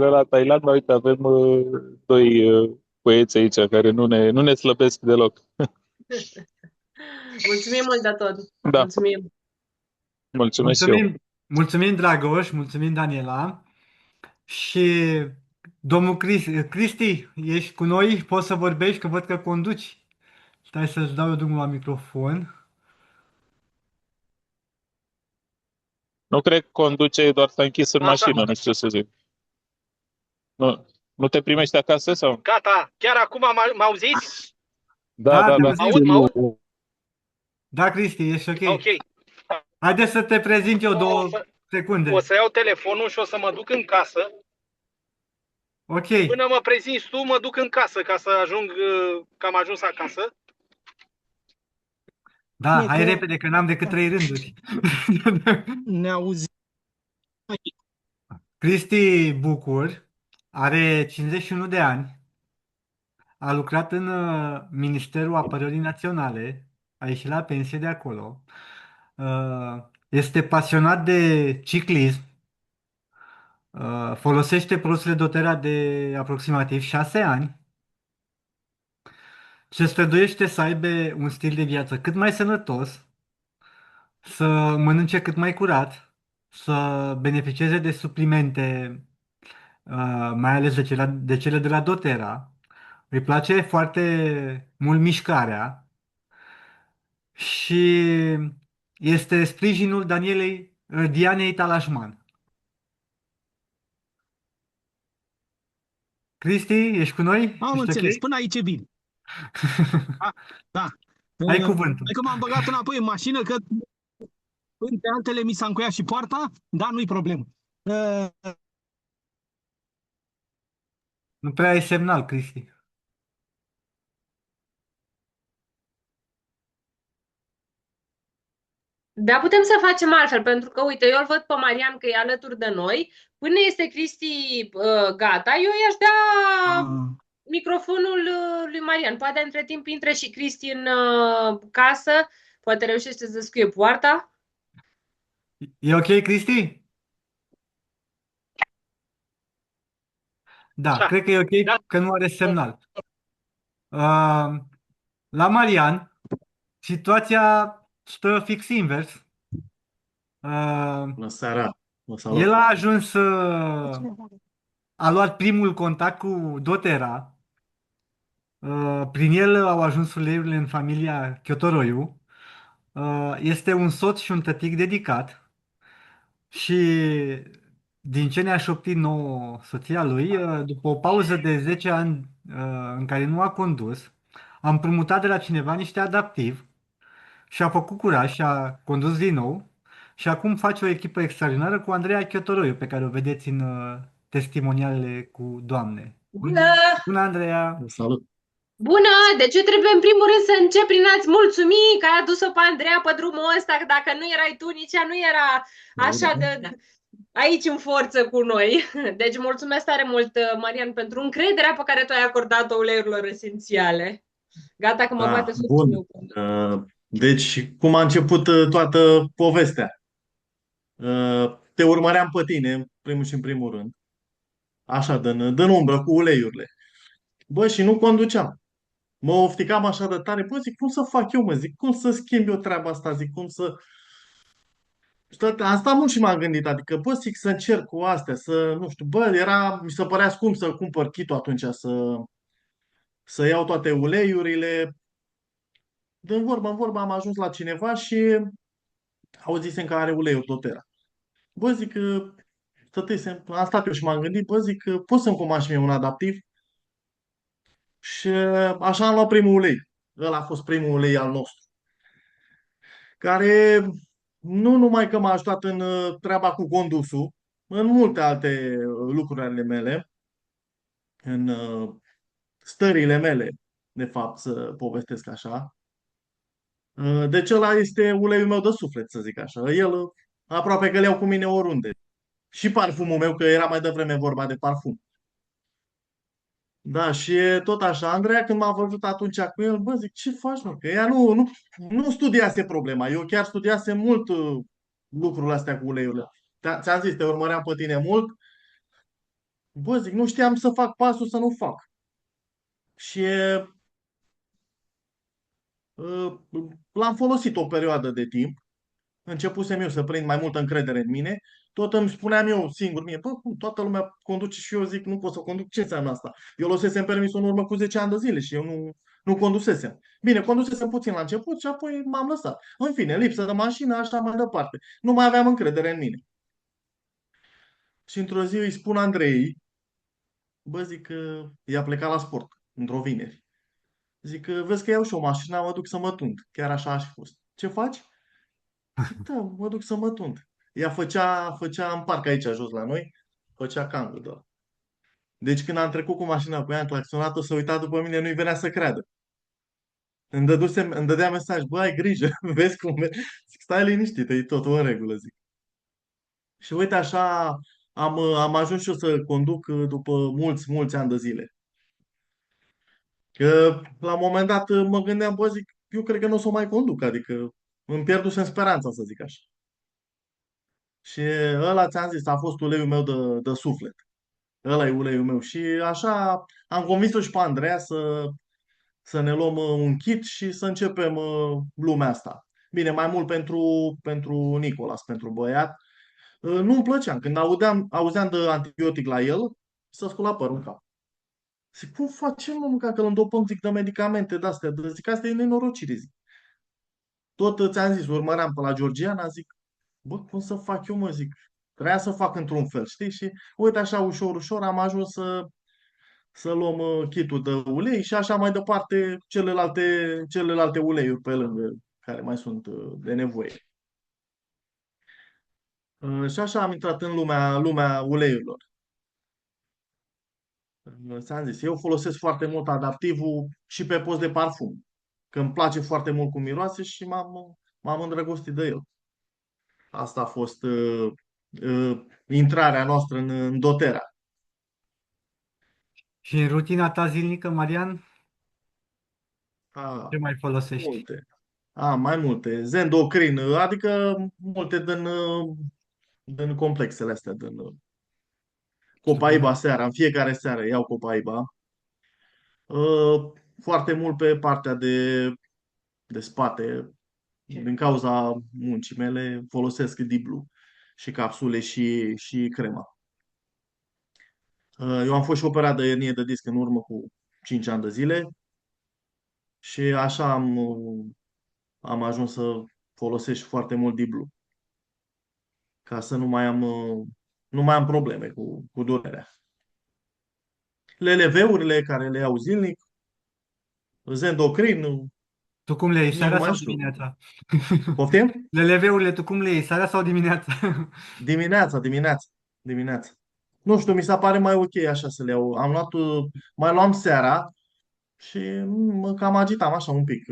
la Thailanda, uite, avem doi băieți aici care nu ne slăbesc deloc. Mulțumim mult de tot. Da. Mulțumim. Mulțumesc și eu. Mulțumim, Dragoș, mulțumim, Daniela. Și domnul Cristi, ești cu noi? Poți să vorbești, că văd că conduci. Stai să-ți dau eu drumul la microfon. Nu cred că conduce, doar s-a închis în mașină, nu știu ce să zic. Nu te primești acasă sau? Gata, chiar acum m-auziți? Da, te Da. auzim. Mă aud? Da, Cristi, ești ok. Ok. Haideți să te prezint eu 2 secunde. O să iau telefonul și o să mă duc în casă. Ok. Până mă prezinți tu, mă duc în casă ca să ajung, că am ajuns acasă. Da, hai repede, că n-am decât 3 rânduri. Ne auzi. Cristi Bucur are 51 de ani, a lucrat în Ministerul Apărării Naționale, a ieșit la pensie de acolo, este pasionat de ciclism, folosește produsele doTERRA de aproximativ 6 ani, se străduiește să aibă un stil de viață cât mai sănătos, să mănânce cât mai curat, să beneficieze de suplimente, mai ales de cele de la doTERRA. Îi place foarte mult mișcarea și este sprijinul Dianei Talașman. Cristi, ești cu noi? Am Ești înțeles, ok? până aici e bine. Da. Ai cuvântul. Hai că m-am băgat înapoi în mașină, că între altele mi s-a încuiat și poarta, dar nu-i problemă. Nu prea ai semnal, Cristi. Da, putem să facem altfel, pentru că, uite, eu îl văd pe Marian că e alături de noi. Până este Cristi gata, eu i-aș da Ah, microfonul lui Marian. Poate între timp intre și Cristi în casă, poate reușește să deschide poarta. E ok, Cristi? Da, Așa. cred că e ok, Da? că nu are semnal. Uh, la Marian, situația stă fix invers. Bună seara, vă salut. El a ajuns, a luat primul contact cu Dotera. Prin el au ajuns uleiurile în familia Chiotoroiu. Este un soț și un tătic dedicat. Și din ce ne-a șoptit nouă soția lui, după o pauză de 10 ani în care nu a condus, am împrumutat de la cineva niște adaptiv și a făcut curaj și a condus din nou. Și acum face o echipă extraordinară cu Andreea Chiotoroiu, pe care o vedeți în testimonialele cu Doamne. Bună! Bună, Andreea! Vă salut. Bună! Deci eu trebuie în primul rând să încep prin a-ți mulțumi că ai adus-o pe Andreea pe drumul ăsta, că dacă nu erai tu, nici ea nu era așa de aici în forță cu noi. Deci mulțumesc tare mult, Marian, pentru încrederea pe care tu ai acordat-o uleiurilor esențiale. Gata că mă Da, bate soțul bun. meu. Deci, cum a început toată povestea? Te urmăream pe tine, în primul și în primul rând. Așa, dă umbră cu uleiurile. Bă, și nu conduceam. Mă ofticam așa de tare. Bă, zic, cum să fac eu, mă? Zic, cum să schimb eu treaba asta? Zic, cum să... Am stat mult și m-am gândit. Adică, bă, zic, să încerc cu astea, să, nu știu, bă, mi se părea scump să cumpăr kit-ul atunci, să iau toate uleiurile. În vorbă am ajuns la cineva și auzisem că are uleiul Dotera. Bă, zic că am stat eu și m-am gândit, bă, zic că pot să-mi comand și mie un adaptiv? Și așa am luat primul ulei. Ăla a fost primul ulei al nostru. Care nu numai că m-a ajutat în treaba cu condusul, în multe alte lucruri ale mele, în stările mele, de fapt, să povestesc așa. Deci ăla este uleiul meu de suflet, să zic așa. El aproape că le iau cu mine oriunde. Și parfumul meu, că era mai devreme vorba de parfum. Da, și tot așa, Andreea, când m-a văzut atunci cu el, bă, zic, ce faci, mă? Că ea nu studiase problema. Eu chiar studiase mult lucrurile astea cu uleiurile. Ți-am zis, te urmăream pe tine mult. Bă, zic, nu știam să fac pasul să nu fac. Și uh, l-am folosit o perioadă de timp. Începusem eu să prind mai multă încredere în mine, tot îmi spuneam eu singur mie, bă, cum toată lumea conduce și eu zic, nu pot să conduc, ce înseamnă asta? Eu lăsesem permisul în urmă cu 10 ani de zile și eu nu condusesem. Bine, condusesem puțin la început și apoi m-am lăsat. În fine, lipsă de mașină, așa mai departe. Nu mai aveam încredere în mine. Și într-o zi îi spun Andrei, bă, zic că i-a plecat la sport, într-o vineri. Zic că vezi că iau și o mașină, mă duc să mă tund. Chiar așa a și fost. Ce faci? Zic, da, mă duc să mă tund. Ea făcea în parc aici, jos la noi, făcea cangul, da. Deci când am trecut cu mașina pe ea, am claxonat-o, să uita după mine, nu-i venea să creadă. Îmi dădea mesaj, bă, ai grijă, vezi cum Zic, stai liniștit, e totul în regulă, zic. Și uite așa, am ajuns și eu să conduc după mulți ani de zile. Că la un moment dat mă gândeam, bă, zic, eu cred că nu o să o mai conduc, adică îmi pierdusem speranța, să zic așa. Și ăla, ți-am zis, a fost uleiul meu de suflet. Ăla e uleiul meu. Și așa am convins-o și pe Andreea să ne luăm un kit și să începem lumea asta. Bine, mai mult pentru Nicolas, pentru băiat. Nu-mi plăcea. Când auzeam de antibiotic la el, să scula părul în cap. Zic, cum facem, mă, că îl îndopăm, zic, de medicamente de-astea? Zic, asta e nenorocire, zic. Tot ți-am zis, urmăream pe la Georgiana, zic, bă, cum să fac eu, mă, zic. Trebuia să fac într-un fel, știi? Și uite așa, ușor am ajuns să luăm kitul de ulei și așa mai departe celelalte uleiuri pe lângă care mai sunt de nevoie. Și așa am intrat în lumea uleiurilor. Ți-am zis, eu folosesc foarte mult adaptivul și pe post de parfum, că îmi place foarte mult cum miroase și m-am îndrăgostit de el. Asta a fost intrarea noastră în Dotera. Și în rutina ta zilnică, Marian, ce A, mai folosești? multe. Mai multe. Zendocrin, adică multe din complexele astea, din Copaiba seara. În fiecare seară iau Copaiba. Foarte mult pe partea de spate. Din cauza muncii mele folosesc Diblu și capsule și crema. Eu am fost și operat de hernie de disc în urmă cu 5 ani de zile și așa am ajuns să folosesc foarte mult Diblu ca să nu mai am probleme cu durerea. LLV-urile care le iau zilnic, Zendocrin, Tu cum le iei, nici nu seara mai sau știu. dimineața? Poftim? LLV-urile, tu cum le iei, seara sau dimineața? Dimineața. Nu știu, mi se pare mai ok așa să le iau. Mai luam seara și mă cam agitam așa un pic.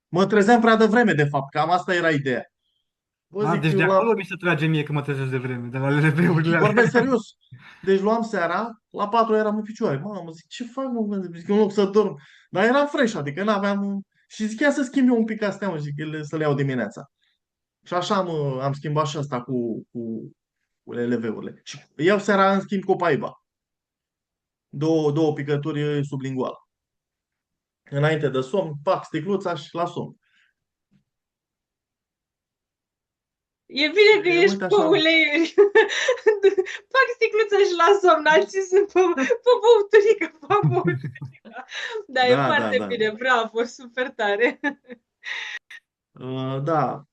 Mă trezeam prea devreme, de fapt, cam asta era ideea. Vă zic, Deci de eu acolo mi se trage mie că mă trezesc de vreme, de la LLV-urile alea. vorbesc serios. Deci luam seara, la 4 eram în picioare. Mamă, zic, ce fac, mă? Zic, în loc să dorm. Dar eram fresh, adică n-aveam... Și zic, ia să schimb eu un pic astea, mă, zic, să le iau dimineața. Și așa am schimbat și asta cu LLV-urile. Și iau seara, în schimb, Copaiba. Două picături sublingual. Înainte de somn, pac, sticluța și la somn. E bine că ești Uite pe așa. uleiuri. Fac sticluța și la somn, alții sunt pe băuturică, fac băuturică. Da, e Da, foarte da. bine, bravo, super tare. Da,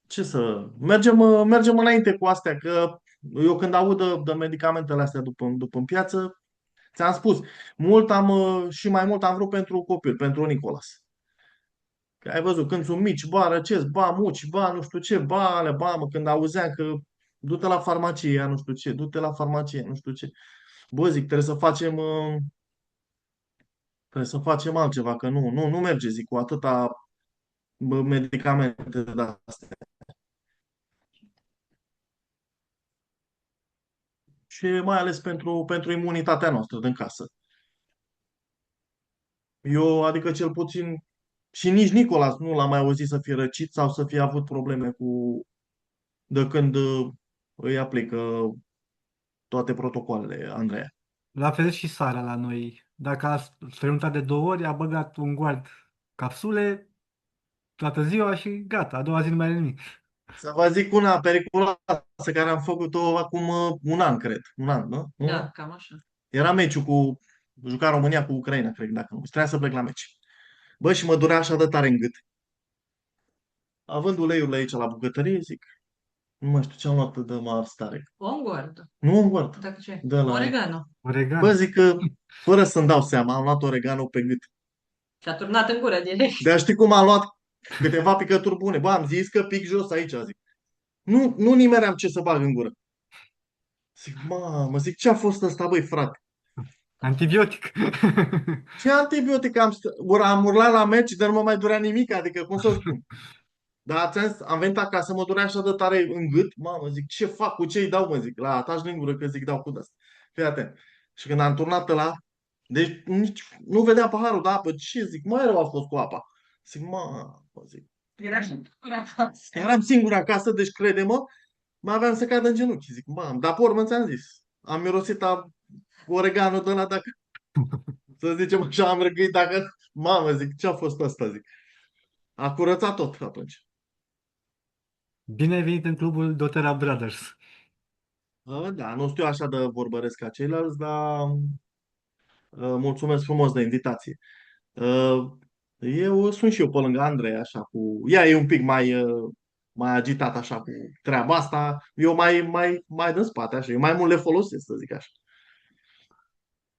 ce să... Mergem înainte cu astea, că eu când aud de medicamentele astea după în piață, ți-am spus, și mai mult am vrut pentru copil, pentru Nicolas. Că ai văzut, când sunt mici, ba răcesc, ba muci, ba nu știu ce, ba ale, ba, mă, când auzeam că du-te la farmacie, ea nu știu ce, du-te la farmacie, nu știu ce. Bă, zic, trebuie să facem altceva, că nu merge, zic, cu atâta medicamente de astea. Și mai ales pentru imunitatea noastră din casă. Eu, adică cel puțin, și nici Nicolas nu l-am mai auzit să fie răcit sau să fie avut probleme de când îi aplică toate protocoalele, Andreea. La fel și Sara la noi. Dacă a strănutat de 2 ori, a băgat un guard capsule toată ziua și gata, a doua zi nu mai are nimic. Să vă zic una periculoasă care am făcut-o acum un an, cred. Un an, nu? Da, cam așa. Era meciul juca România cu Ucraina, cred, dacă nu. Trebuia să plec la meci. Bă, și mă durea așa de tare în gât. Având uleiurile aici la bucătărie, zic, nu mai știu ce am luat de mare stare. O îngoardă. Nu un guard. Dacă ce? De la... Oregano. Oregano. Bă, zic că, fără să-mi dau seama, am luat oregano pe gât. Și-a turnat în gură direct. Dar știi cum am luat câteva picături bune? Bă, am zis că pic jos aici, zic. Nu nimeream ce să bag în gură. Zic, mamă, zic, ce a fost ăsta, băi, frate? Antibiotic. Ce antibiotic am urlat la meci, dar nu mă mai durea nimic, adică cum să spun. Dar am venit acasă, mă durea așa de tare în gât, mamă, zic, ce fac, cu ce îi dau, mă, zic, la ataș din gură, că zic, dau cu asta. Fii atent. Și când am turnat ăla, deci nici nu vedea paharul de apă, ce zic, mai rău a fost cu apa. Zic, mamă, zic. Era singur acasă. Eram singur acasă, deci crede-mă, mă aveam să cad în genunchi. Zic, mamă, dar pe urmă ți-am zis, am mirosit oregano de la dacă, să zicem așa, am răgâit dacă, mamă, zic, ce a fost asta, zic. A curățat tot atunci. Bine ai venit în clubul Dotera Brothers. Da, nu știu așa de vorbăresc ca ceilalți, dar mulțumesc frumos de invitație. Eu sunt și eu pe lângă Andrei, așa, ea e un pic mai agitat așa cu treaba asta, eu mai din spate, așa, eu mai mult le folosesc, să zic așa.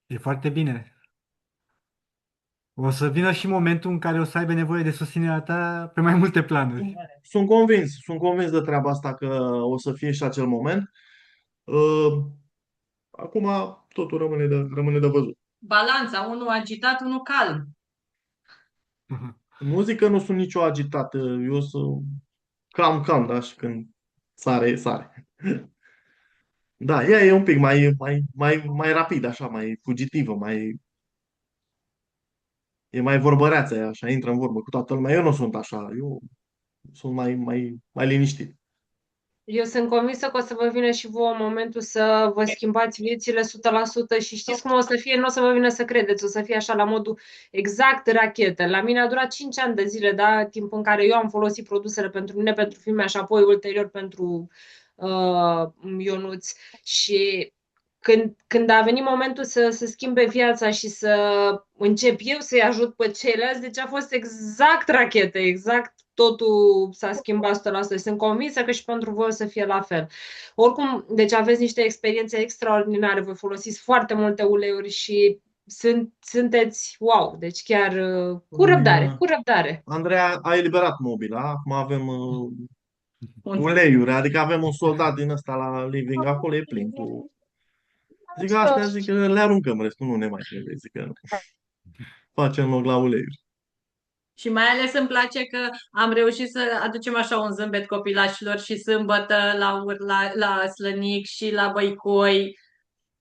E foarte bine. O să vină și momentul în care o să aibă nevoie de susținerea ta pe mai multe planuri. Sunt convins de treaba asta că o să fie și acel moment. Acum totul rămâne de văzut. Balanța, unul agitat, unul calm. În muzică nu sunt nicio agitată, eu sunt calm, da, și când Sare, sare. Da, ea e un pic mai rapid, așa, mai fugitivă, e mai vorbăreață, ea, așa, intră în vorbă cu toată lumea. Eu nu sunt așa, eu sunt mai liniștit. Eu sunt convinsă că o să vă vină și vouă momentul să vă schimbați viețile 100% și știți cum o să fie, nu o să vă vină să credeți, o să fie așa la modul exact rachetă. La mine a durat 5 ani de zile, da, timp în care eu am folosit produsele pentru mine, pentru filme și apoi ulterior pentru Ionuț. Și când a venit momentul să schimbe viața și să încep eu să-i ajut pe ceilalți, deci a fost exact rachetă, exact totul s-a schimbat 100%. Sunt convinsă că și pentru voi o să fie la fel. Oricum, deci aveți niște experiențe extraordinare, voi folosiți foarte multe uleiuri și sunteți wow, deci chiar cu răbdare, cu răbdare. Andreea a eliberat mobila, acum avem uleiuri, adică avem un soldat din ăsta la living, acolo e plin cu... Zic astea, zic că le aruncăm, restul nu ne mai trebuie, zic că facem loc la uleiuri. Și mai ales îmi place că am reușit să aducem așa un zâmbet copilașilor și sâmbătă la Slănic și la Băicoi.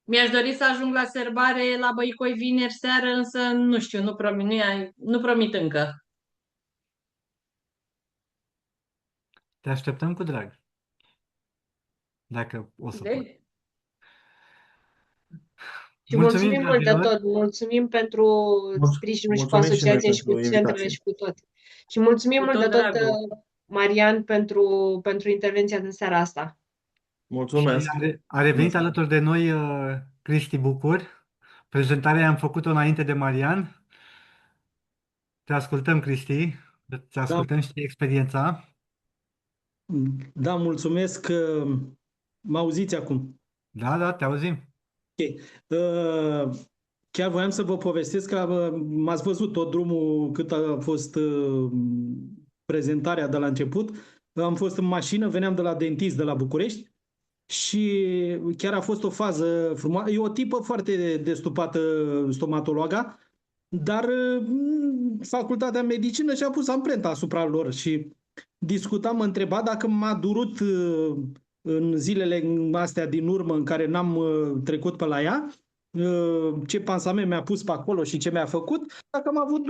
Mi-aș dori să ajung la serbare la Băicoi vineri seară, însă nu știu, nu promit încă. Te așteptăm cu drag. Dacă o să pot. Și mulțumim mult de tot. Mulțumim pentru sprijinul și cu asociația și cu centrele și cu tot. Și mulțumim mult de tot, Marian, pentru intervenția din seara asta. Mulțumesc. A revenit alături de noi Cristi Bucur. Prezentarea am făcut-o înainte de Marian. Te ascultăm, Cristi. Te ascultăm și experiența. Da, mulțumesc. Mă auziți acum? Da, te auzim. Ok. Chiar voiam să vă povestesc că m-ați văzut tot drumul cât a fost prezentarea de la început. Am fost în mașină, veneam de la dentist de la București și chiar a fost o fază frumoasă. E o tipă foarte destupată, stomatologa, dar facultatea medicină și-a pus amprenta asupra lor și discutam, mă întreba dacă m-a durut în zilele astea din urmă în care n-am trecut pe la ea, ce pansament mi-a pus pe acolo și ce mi-a făcut, dacă am avut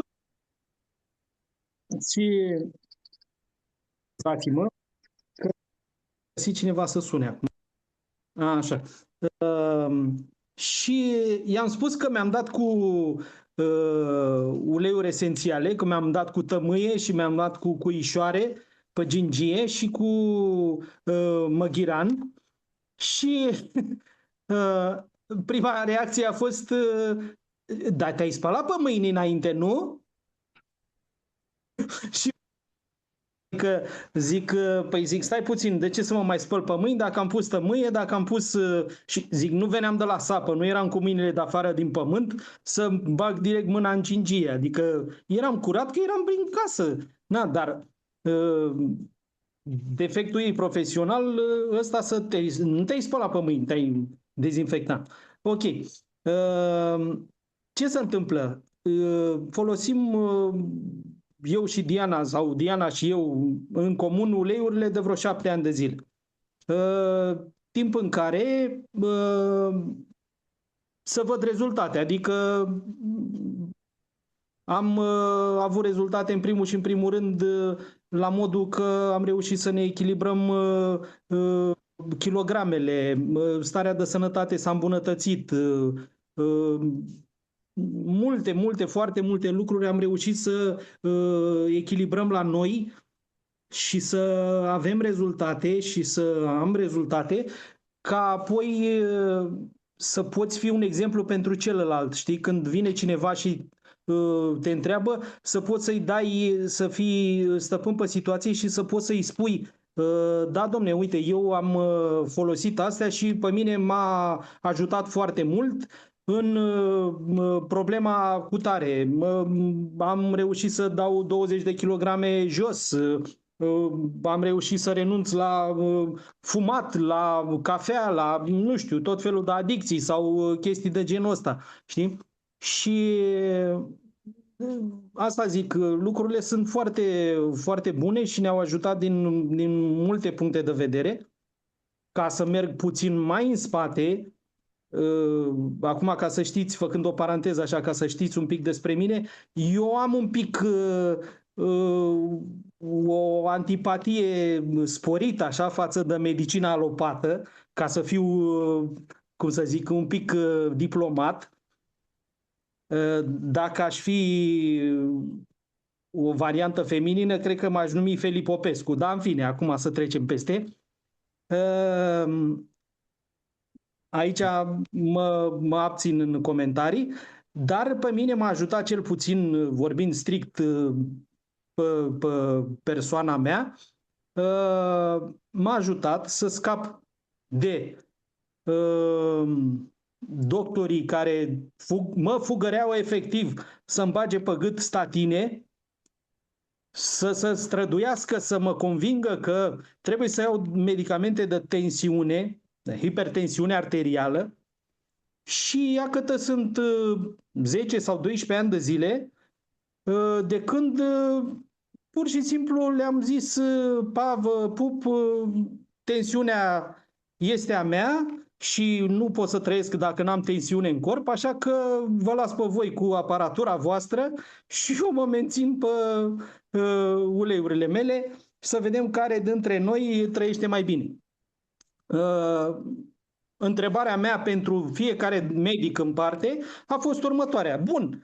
și dați-mă că găsi cineva să sune acum. Așa. Și i-am spus că mi-am dat cu uleiuri esențiale, că mi-am dat cu tămâie și mi-am dat cu cuișoare pe gingie și cu măghiran și prima reacție a fost da, te-ai spălat pe mâini înainte, nu? Și că zic, păi zic, stai puțin, de ce să mă mai spăl pe mâini dacă am pus tămâie, dacă am pus... Și zic, nu veneam de la sapă, nu eram cu mâinile de afară din pământ să bag direct mâna în cingie, adică eram curat că eram prin casă. Na, dar defectul ei profesional ăsta nu te-ai spălat pe mâini, te-ai dezinfectat. Ok. Ce se întâmplă? Folosim eu și Diana, sau Diana și eu în comun, uleiurile de vreo 7 ani de zile. Timp în care să văd rezultate, adică am avut rezultate în primul și în primul rând la modul că am reușit să ne echilibrăm kilogramele, starea de sănătate s-a îmbunătățit, foarte multe lucruri am reușit să echilibrăm la noi și să avem rezultate și să am rezultate ca apoi să poți fi un exemplu pentru celălalt. Știi, când vine cineva și te întreabă, să poți să-i dai, să fii stăpân pe situație și să poți să-i spui da, domne, uite, eu am folosit astea și pe mine m-a ajutat foarte mult în problema cutare. Am reușit să dau 20 de kilograme jos, am reușit să renunț la fumat, la cafea, la, nu știu, tot felul de adicții sau chestii de genul ăsta, știi? Și asta zic, lucrurile sunt foarte, foarte bune și ne-au ajutat din multe puncte de vedere. ca să merg puțin mai în spate, acum ca să știți, făcând o paranteză așa, ca să știți un pic despre mine, eu am un pic o antipatie sporită așa față de medicina alopată, ca să fiu, cum să zic, un pic diplomat. Dacă aș fi o variantă feminină, cred că m-aș numi Feli Popescu, dar în fine, acum să trecem peste. Aici mă abțin în comentarii, dar pe mine m-a ajutat cel puțin, vorbind strict pe persoana mea, m-a ajutat să scap de doctorii care mă fugăreau efectiv să-mi bage pe gât statine, să se străduiască să mă convingă că trebuie să iau medicamente de tensiune, de hipertensiune arterială, și iată sunt 10 sau 12 ani de zile de când pur și simplu le-am zis: Pavă, pup, tensiunea este a mea și nu pot să trăiesc dacă n-am tensiune în corp, așa că vă las pe voi cu aparatura voastră și eu mă mențin pe uleiurile mele să vedem care dintre noi trăiește mai bine. Întrebarea mea pentru fiecare medic în parte a fost următoarea. Bun,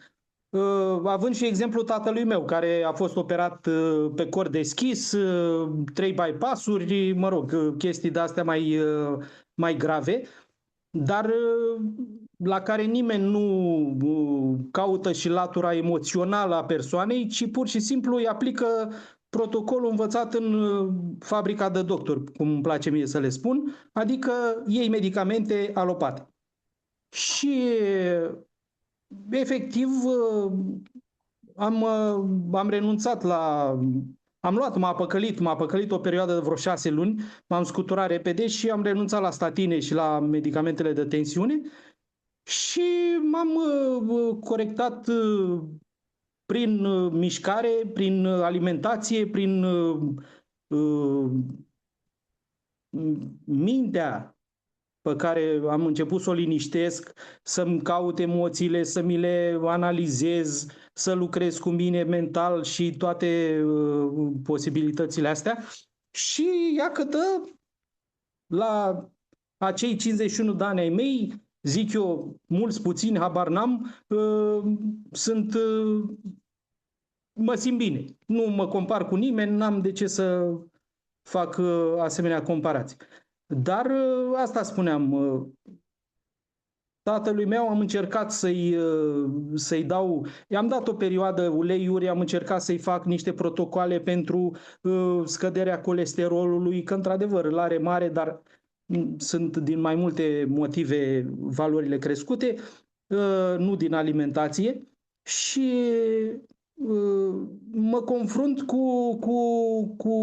având și exemplul tatălui meu, care a fost operat pe cor deschis, 3 bypass-uri, mă rog, chestii de-astea mai grave, dar la care nimeni nu caută și latura emoțională a persoanei, ci pur și simplu îi aplică protocolul învățat în fabrica de doctori, cum îmi place mie să le spun, adică iei medicamente alopate. Și efectiv am renunțat la... m-a păcălit o perioadă de vreo 6 luni, m-am scuturat repede și am renunțat la statine și la medicamentele de tensiune și m-am corectat prin mișcare, prin alimentație, prin mintea pe care am început să o liniștesc, să-mi caut emoțiile, să mi le analizez, să lucrez cu mine mental și toate posibilitățile astea. Și iată, la acei 51 de ani ai mei, zic eu, mulți, puțini, habar n-am, mă simt bine. Nu mă compar cu nimeni, n-am de ce să fac asemenea comparații. Dar asta spuneam, tatălui meu am încercat să-i dau, i-am dat o perioadă uleiuri, am încercat să-i fac niște protocoale pentru scăderea colesterolului, că într-adevăr îl are mare, dar sunt din mai multe motive valorile crescute, nu din alimentație, și mă confrunt cu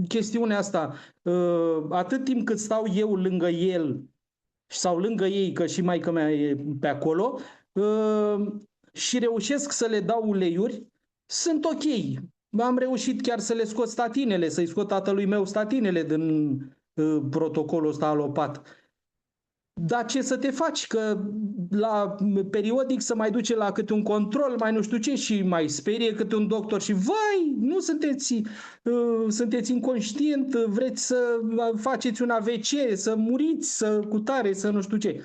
chestiunea asta. Atât timp cât stau eu lângă el sau lângă ei, că și maică mea e pe acolo, și reușesc să le dau uleiuri, sunt ok. Am reușit chiar să le scot statinele, să-i scot tatălui meu statinele din protocolul ăsta alopat. Dar ce să te faci? Că periodic să mai duce la câte un control, mai nu știu ce, și mai sperie câte un doctor și vai, nu sunteți inconștient, vreți să faceți un AVC, să muriți, să cutare, să nu știu ce.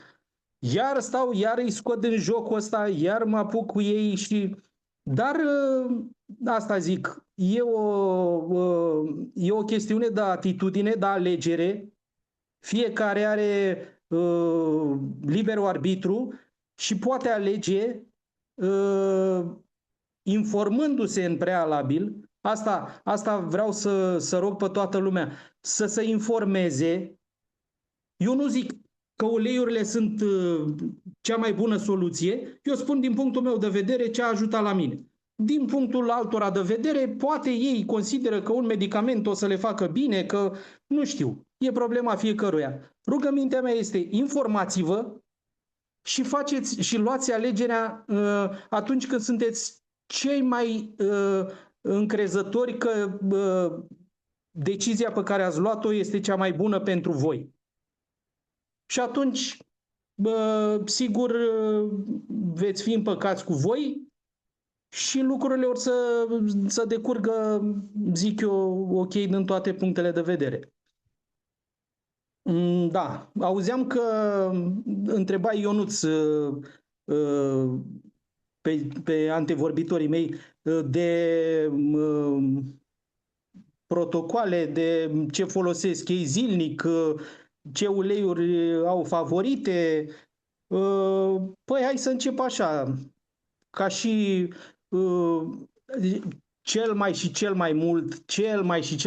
Iar stau, iar îi scot din jocul ăsta, iar mă apuc cu ei și... Dar asta zic, e o chestiune de atitudine, de alegere. Fiecare are liberul arbitru și poate alege informându-se în prealabil. Asta vreau să rog pe toată lumea, să se informeze. Eu nu zic că uleiurile sunt cea mai bună soluție, eu spun din punctul meu de vedere ce a ajutat la mine. Din punctul altora de vedere, poate ei consideră că un medicament o să le facă bine, că nu știu, e problema fiecăruia. Rugămintea mea este: informați-vă și faceți și luați alegerea atunci când sunteți cei mai încrezători că decizia pe care ați luat-o este cea mai bună pentru voi. și atunci, sigur, veți fi împăcați cu voi și lucrurile or să decurgă, zic eu, ok din toate punctele de vedere. Da, auzeam că întreba Ionuț pe antevorbitorii mei de protocoale, de ce folosesc ei zilnic, ce uleiuri au favorite. Păi hai să încep așa, ca și cel mai și cel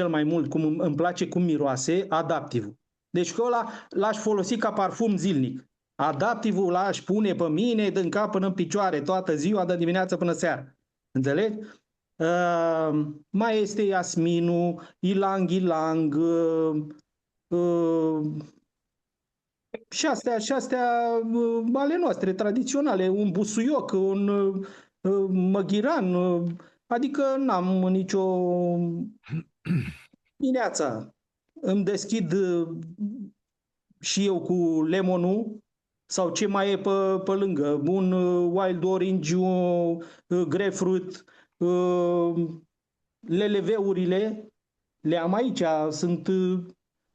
mai mult, cum îmi place cum miroase, Adaptivul. Deci că ăla l-aș folosi ca parfum zilnic. Adaptivul l-aș pune pe mine din cap până în picioare toată ziua, de dimineață până seara. Înțelegi? Mai este Iasminul, Ilang Ilang, și astea ale noastre, tradiționale, un busuioc, un măghiran, adică n-am nicio dimineața. Îmi deschid și eu cu lemonul sau ce mai e pe lângă, un wild orange, un grapefruit, LLV-urile, le am aici, sunt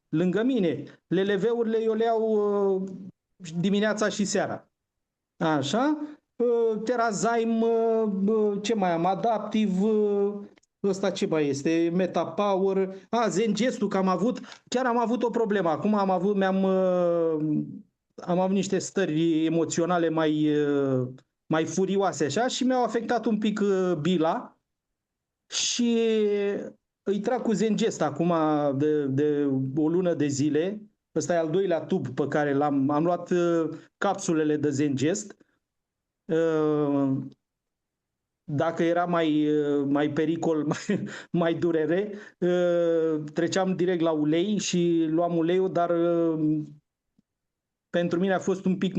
lângă mine. LLV-urile eu le iau dimineața și seara. Așa. Terazyme, ce mai am? Adaptive, ăsta ce mai este? Metapower. Zengestul, că chiar am avut o problemă. Acum am avut niște stări emoționale mai furioase așa și mi-au afectat un pic bila și îi trag cu Zengest acum de o lună de zile. Ăsta e al doilea tub pe care am luat capsulele de Zengest. Dacă era mai pericol, mai durere, treceam direct la ulei și luam uleiul, dar pentru mine a fost un pic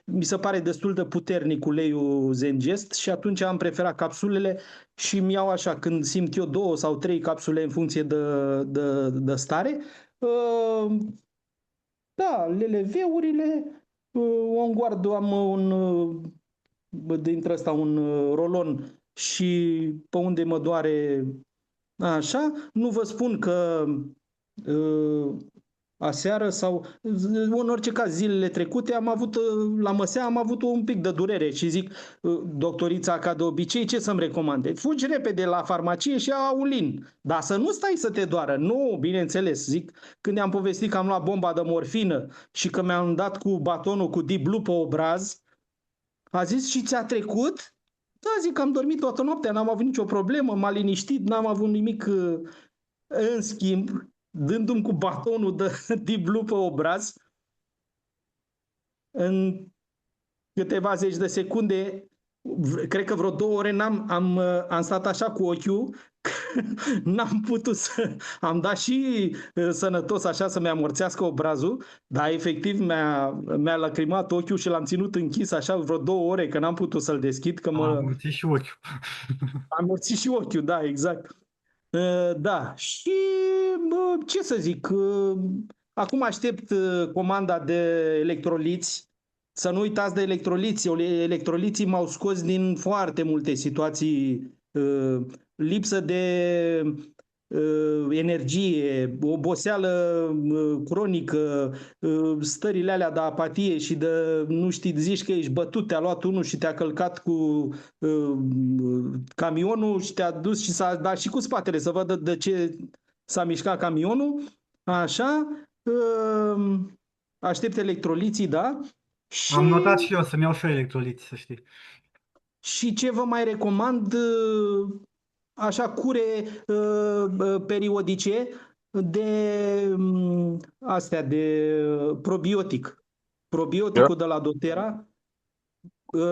mi se pare destul de puternic uleiul Zengest și atunci am preferat capsulele și mi iau așa, când simt eu 2 sau 3 capsule în funcție de stare. Da, LLV-urile, on guard am dintre ăsta un rolon și pe unde mă doare așa. Nu vă spun că aseară sau în orice caz zilele trecute la măsea am avut un pic de durere și zic doctorița ca de obicei ce să-mi recomande? Fugi repede la farmacie și ia Aulin, dar să nu stai să te doară. Nu, bineînțeles, zic, când i-am povestit că am luat bomba de morfină și că mi-am dat cu batonul cu Deep Blue pe obraz, a zis și ți-a trecut? Da, zic, am dormit toată noaptea, n-am avut nicio problemă, m-a liniștit, n-am avut nimic. În schimb, dându-mi cu batonul de Deep Blue pe obraz, în câteva zeci de secunde, cred că vreo 2 ore am stat așa cu ochiul, n-am putut am dat și sănătos așa să-mi amorțească obrazul, dar efectiv mi-a lacrimat ochiul și l-am ținut închis așa vreo 2 ore, că n-am putut să-l deschid. Că Am amorțit și ochiul. Am amorțit și ochiul, da, exact. Da, și ce să zic, acum aștept comanda de electroliți. Să nu uitați de electroliți. Electroliții m-au scos din foarte multe situații, lipsă de energie, oboseală cronică, stările alea de apatie și de nu știi, zici că ești bătut, te-a luat unul și te-a călcat cu camionul și te-a dus și s-a dat și cu spatele să vadă de ce s-a mișcat camionul. Așa, aștept electroliții, da? Și... Am notat și eu să-mi iau și eu electroliți, să știi. Și ce vă mai recomand, așa, cure periodice de probiotic. Probioticul de la doTERRA.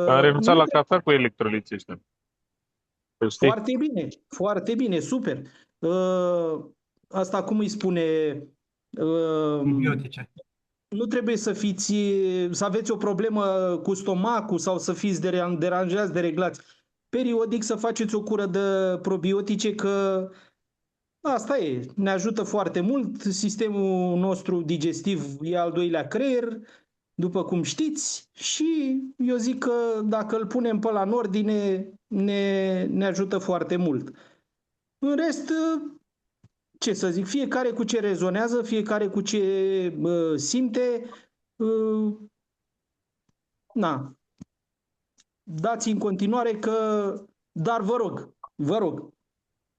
A renunțat la cafea cu electroliții ăștia. Foarte bine, foarte bine, super. Asta cum îi spune? Probiotice. Nu trebuie să aveți o problemă cu stomacul sau să fiți deranjați, dereglați. Periodic să faceți o cură de probiotice, că Asta e, ne ajută foarte mult. Sistemul nostru digestiv e al doilea creier, după cum știți, și eu zic că dacă îl punem pe ăla în ordine, ne ajută foarte mult. În rest, ce să zic, fiecare cu ce rezonează, fiecare cu ce simte. Na, dați în continuare că, dar vă rog,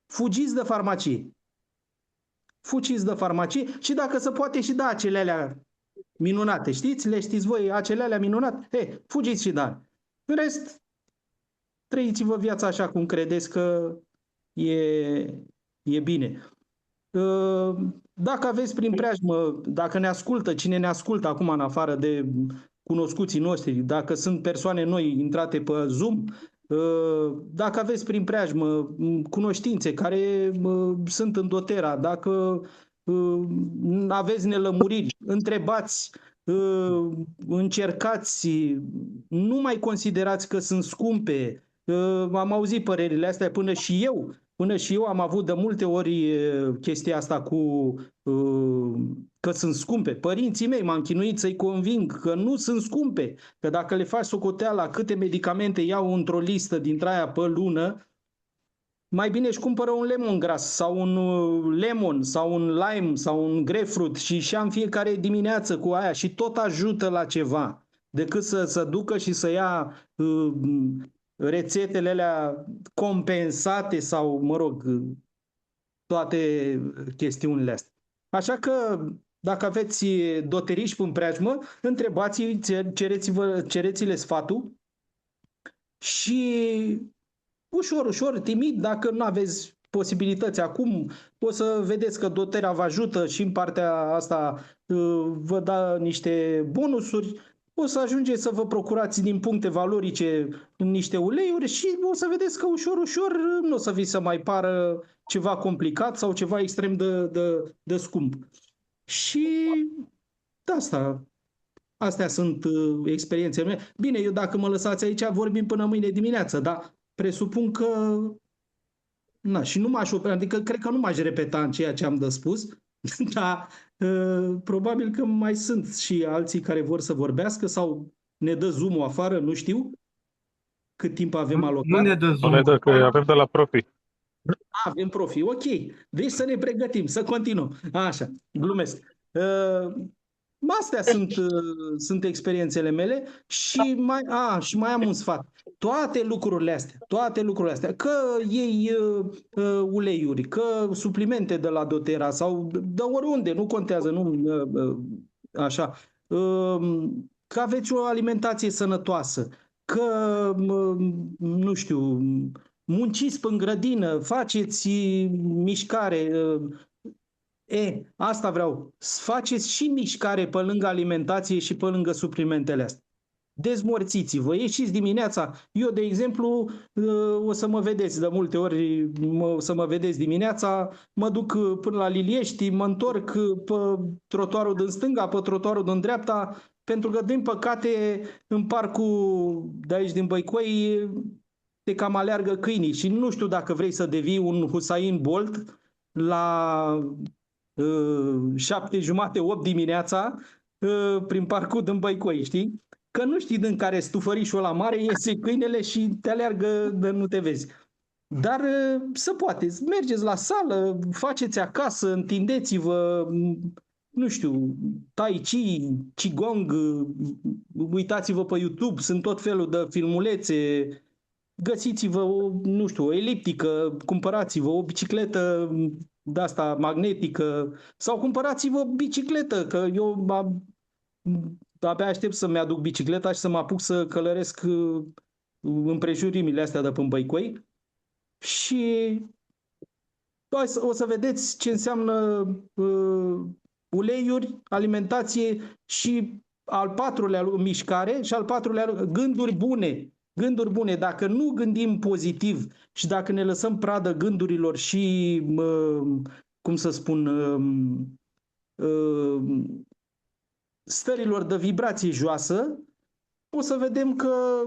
fugiți de farmacie. Fugiți de farmacie și dacă se poate și da acele alea minunate, știți? Le știți voi, acele alea minunate? Fugiți și da. În rest, trăiți-vă viața așa cum credeți că e bine. Dacă aveți prin preajmă, dacă ne ascultă, cine ne ascultă acum în afară de cunoscuții noștri, dacă sunt persoane noi intrate pe Zoom, dacă aveți prin preajmă cunoștințe care sunt în doTERRA, dacă aveți nelămuriri, întrebați, încercați, nu mai considerați că sunt scumpe. Am auzit părerile astea Până și eu am avut de multe ori chestia asta cu că sunt scumpe. Părinții mei m-am chinuit să-i conving că nu sunt scumpe, că dacă le faci socoteala câte medicamente iau într-o listă dintre aia pe lună, mai bine își cumpără un lemongrass sau un lemon sau un lime sau un grapefruit și ia în fiecare dimineață cu aia și tot ajută la ceva, decât să se ducă și să ia rețetele alea compensate sau, mă rog, toate chestiunile astea. Așa că, dacă aveți doteriști în preajmă, întrebați-i, cereți-le sfatul și ușor, timid, dacă nu aveți posibilități acum, o să vedeți că doTERRA vă ajută și în partea asta vă dă niște bonusuri, o să ajungeți să vă procurați din puncte valorice niște uleiuri și o să vedeți că ușor nu o să vi se mai pară ceva complicat sau ceva extrem de scump. Și de astea sunt experiențele mele. Bine, eu dacă mă lăsați aici vorbim până mâine dimineață, dar presupun că și nu m-aș opri, adică cred că nu m-aș repeta în ceea ce am de spus, dar probabil că mai sunt și alții care vor să vorbească sau ne dă Zoom-ul afară, nu știu cât timp avem alocat. Nu ne dă Nu Zoom. ne dă, că avem de la profi. Avem profi, ok. Deci să ne pregătim, să continuăm. Așa, glumesc. Astea sunt experiențele mele și mai am un sfat. Toate lucrurile astea, că iei uleiuri, că suplimente de la doTERRA sau de oriunde, nu contează, așa, că aveți o alimentație sănătoasă, că, nu știu, munciți în grădină, faceți mișcare. Asta vreau. Faceți și mișcare pe lângă alimentație și pe lângă suplimentele astea. Dezmorțiți-vă, ieșiți dimineața. Eu, de exemplu, o să mă vedeți de multe ori, să mă vedeți dimineața, mă duc până la Liliești, mă întorc pe trotuarul din stânga, pe trotuarul din dreapta, pentru că, din păcate, în parcul de aici din Băicoi te cam aleargă câinii și nu știu dacă vrei să devii un Usain Bolt la 7:30, 8 dimineața prin parcul din Băicoi, știi? Că nu știi din care stufărișul ăla mare iese câinele și te aleargă de nu te vezi. Dar se poate. Mergeți la sală, faceți acasă, întindeți-vă, nu știu, Tai Chi, Qigong, uitați-vă pe YouTube, sunt tot felul de filmulețe, găsiți-vă o eliptică, cumpărați-vă o bicicletă de asta magnetică sau cumpărați-vă o bicicletă, că eu abia aștept să-mi aduc bicicleta și să mă apuc să călăresc împrejurimile astea de până Băicoi și o să vedeți ce înseamnă uleiuri, alimentație și al patrulea mișcare și al patrulea gânduri bune. Gânduri bune. Dacă nu gândim pozitiv și dacă ne lăsăm pradă gândurilor și, cum să spun, stărilor de vibrație joasă, o să vedem că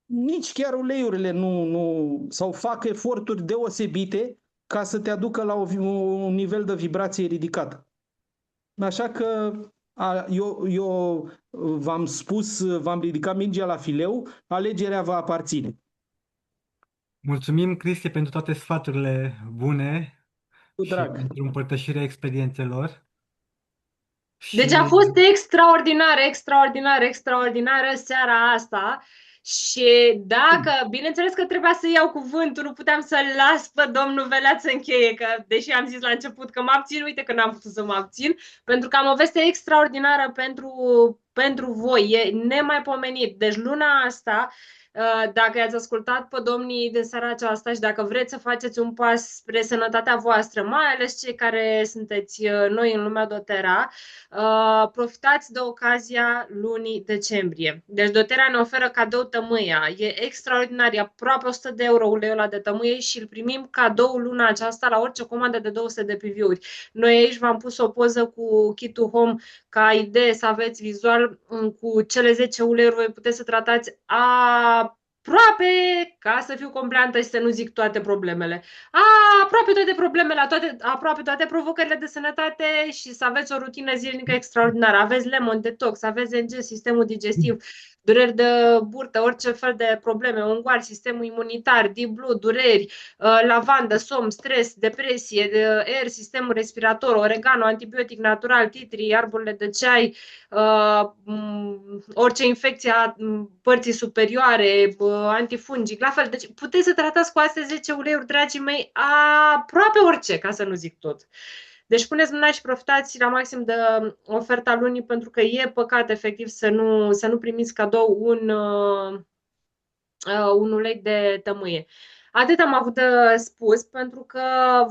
nici chiar uleiurile nu sau fac eforturi deosebite ca să te aducă la un nivel de vibrație ridicat. Așa că eu v-am spus, v-am ridicat mingea la fileu, alegerea va aparține. Mulțumim, Cristi, pentru toate sfaturile bune Cu și drag. pentru împărtășirea experiențelor. Deci Și a fost extraordinar, extraordinar, extraordinară seara asta și dacă, bineînțeles că trebuia să iau cuvântul, nu puteam să-l las pe domnul Velea să încheie, că deși am zis la început că mă abțin, uite că n-am putut să mă abțin, pentru că am o veste extraordinară pentru voi, e nemaipomenit. Deci luna asta, dacă i-ați ascultat pe domnii de seara aceasta și dacă vreți să faceți un pas spre sănătatea voastră, mai ales cei care sunteți noi în lumea doTERRA, profitați de ocazia lunii decembrie. Deci doTERRA ne oferă cadou tămâia. E extraordinar, e aproape 100 de euro uleiul ăla de tămâie și îl primim cadou luna aceasta la orice comandă de 200 de PV-uri. Noi aici v-am pus o poză cu Kit to Home ca idee să aveți vizual cu cele 10 uleiuri, voi puteți să tratați aproape, ca să fiu compleantă și să nu zic toate problemele, aproape toate problemele, aproape toate provocările de sănătate și să aveți o rutină zilnică extraordinară. Aveți lemon detox, aveți NG, sistemul digestiv, dureri de burtă, orice fel de probleme, unguari, sistemul imunitar, deep blood, dureri, lavandă, somn, stres, depresie, aer, sistemul respirator, oregano, antibiotic natural, titri, arborile de ceai, orice infecție a părții superioare, antifungic, la fel. Deci puteți să tratați cu astea 10 uleiuri, dragii mei, aproape orice, ca să nu zic tot. Deci puneți mâna și profitați la maxim de oferta lunii, pentru că e păcat efectiv să nu primiți cadou un ulei de tămâie. Atât am avut de spus, pentru că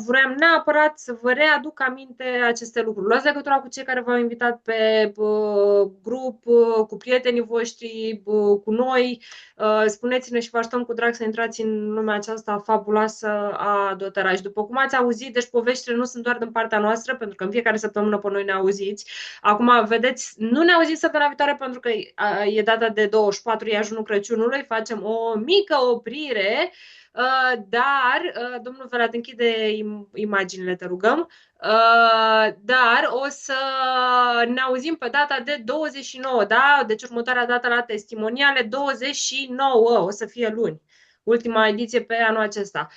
vroiam neapărat să vă readuc aminte aceste lucruri. Luați legătura cu cei care v-au invitat pe grup, cu prietenii voștri, cu noi. Spuneți-ne și vă așteptăm cu drag să intrați în lumea aceasta fabuloasă a doTERRA. Și după cum ați auzit, deci poveștile nu sunt doar din partea noastră, pentru că în fiecare săptămână pe noi ne auziți. Acum, vedeți, nu ne auziți săptămâna viitoare pentru că e data de 24, e ajunul Crăciunului, facem o mică oprire, dar, domnul Velat, închide imaginile, te rugăm, dar o să ne auzim pe data de 29, da? Deci următoarea dată la testimoniale, 29, o să fie luni, ultima ediție pe anul acesta.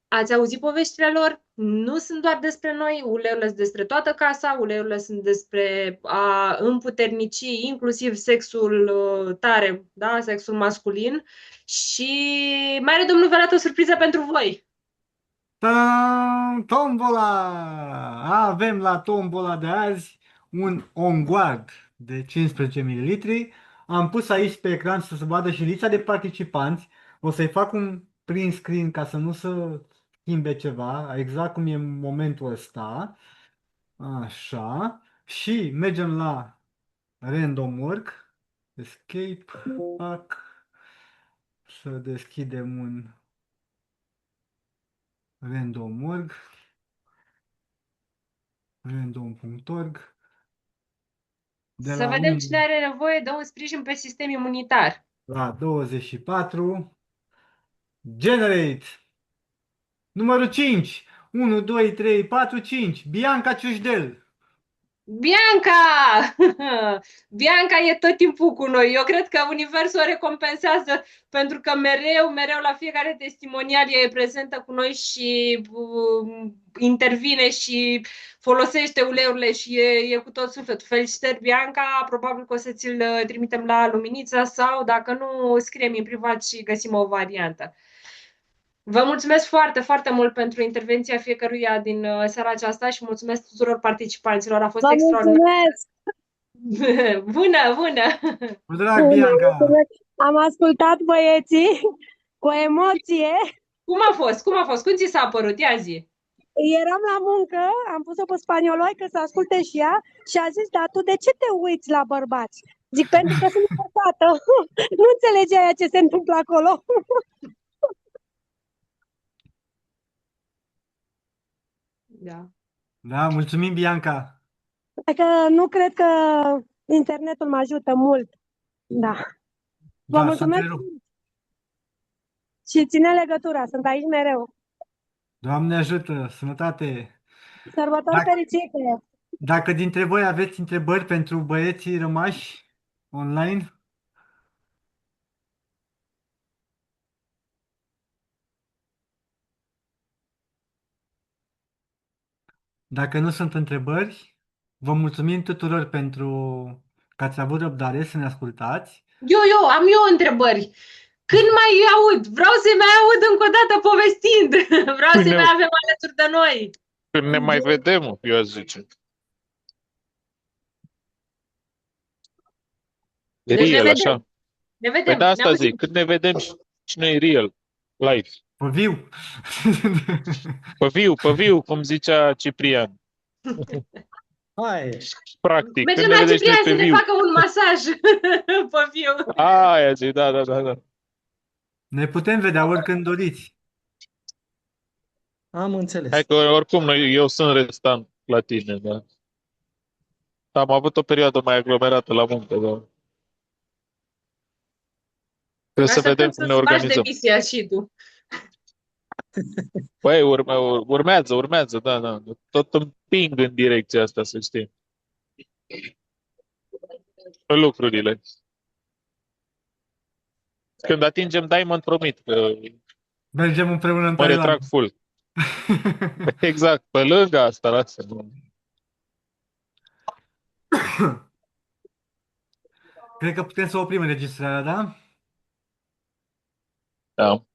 Ați auzit poveștile lor? Nu sunt doar despre noi, uleiurile sunt despre toată casa, uleiurile sunt despre a împuternici inclusiv sexul tare, da? Sexul masculin. Și mai are domnul Velat o surpriză pentru voi. Tombola! Avem la tombola de azi un On Guard de 15 ml. Am pus aici pe ecran să se vadă și lista de participanți. O să-i fac un print screen ca să nu se schimbe ceva, exact cum e în momentul ăsta. Așa. Și mergem la Random Work. Escape. Pack. Să deschidem un Random Work. Random.org. Să vedem cine are nevoie de un sprijin pe sistem imunitar. La 24. Generate. Numărul 5. 1, 2, 3, 4, 5. Bianca Ciușdel. Bianca! Bianca e tot timpul cu noi. Eu cred că universul o recompensează pentru că mereu la fiecare testimonial e prezentă cu noi și intervine și folosește uleiurile și e cu tot sufletul. Felicitări, Bianca! Probabil că o să ți-l trimitem la Luminița sau, dacă nu, scriem în privat și găsim o variantă. Vă mulțumesc foarte, foarte mult pentru intervenția fiecăruia din seara aceasta și mulțumesc tuturor participanților. A fost extraordinar. Bună! Cu drag, Bianca! Am ascultat băieții cu emoție. Cum a fost? Cum ți s-a părut? Ia zi! Eram la muncă, am pus-o pe spanioloică să asculte și ea și a zis, da, tu de ce te uiți la bărbați? Zic, pentru că sunt păcată. Nu înțelegea ce se întâmplă acolo. Da, mulțumim, Bianca. Adică nu cred că internetul mă ajută mult. Da. Vă mulțumesc și ține legătura, sunt aici mereu. Doamne ajută, sănătate! Sărbători Dacă, fericite! dacă dintre voi aveți întrebări pentru băieții rămași online, dacă nu sunt întrebări, vă mulțumim tuturor pentru că ați avut răbdare să ne ascultați. Am eu întrebări. Când mai aud? Vreau să-i mai aud încă o dată povestind. Vreau Când să-i ne, mai avem alături de noi. când ne mai vedem, eu aș zice. Deci ne Real, vedem. așa. Ne Păi vedem. de Ne asta auzim. zic, când ne vedem și noi real, live. Pe viu! Pe viu, cum zicea Ciprian. Hai! Practic, Mergem când ne la vedeți noi Ciprian pe să ne viu. facă un masaj pe viu. Aia zi, da. Ne putem vedea oricând doriți. Am înțeles. Hai că oricum eu sunt restant la tine, da. Am avut o perioadă mai aglomerată la muncă, da. Trebuie să vedem Așteptăm cum ne să-ți faci organizăm. demisia și tu. Păi, urmează, da. Tot împing în direcția asta, să știi. Lucrurile. Când atingem Diamond, promit că Mergem împreună în mă retrag Taiwan. full. Exact, pe lângă asta, lasă. Cred că putem să oprim înregistrarea, da? Da.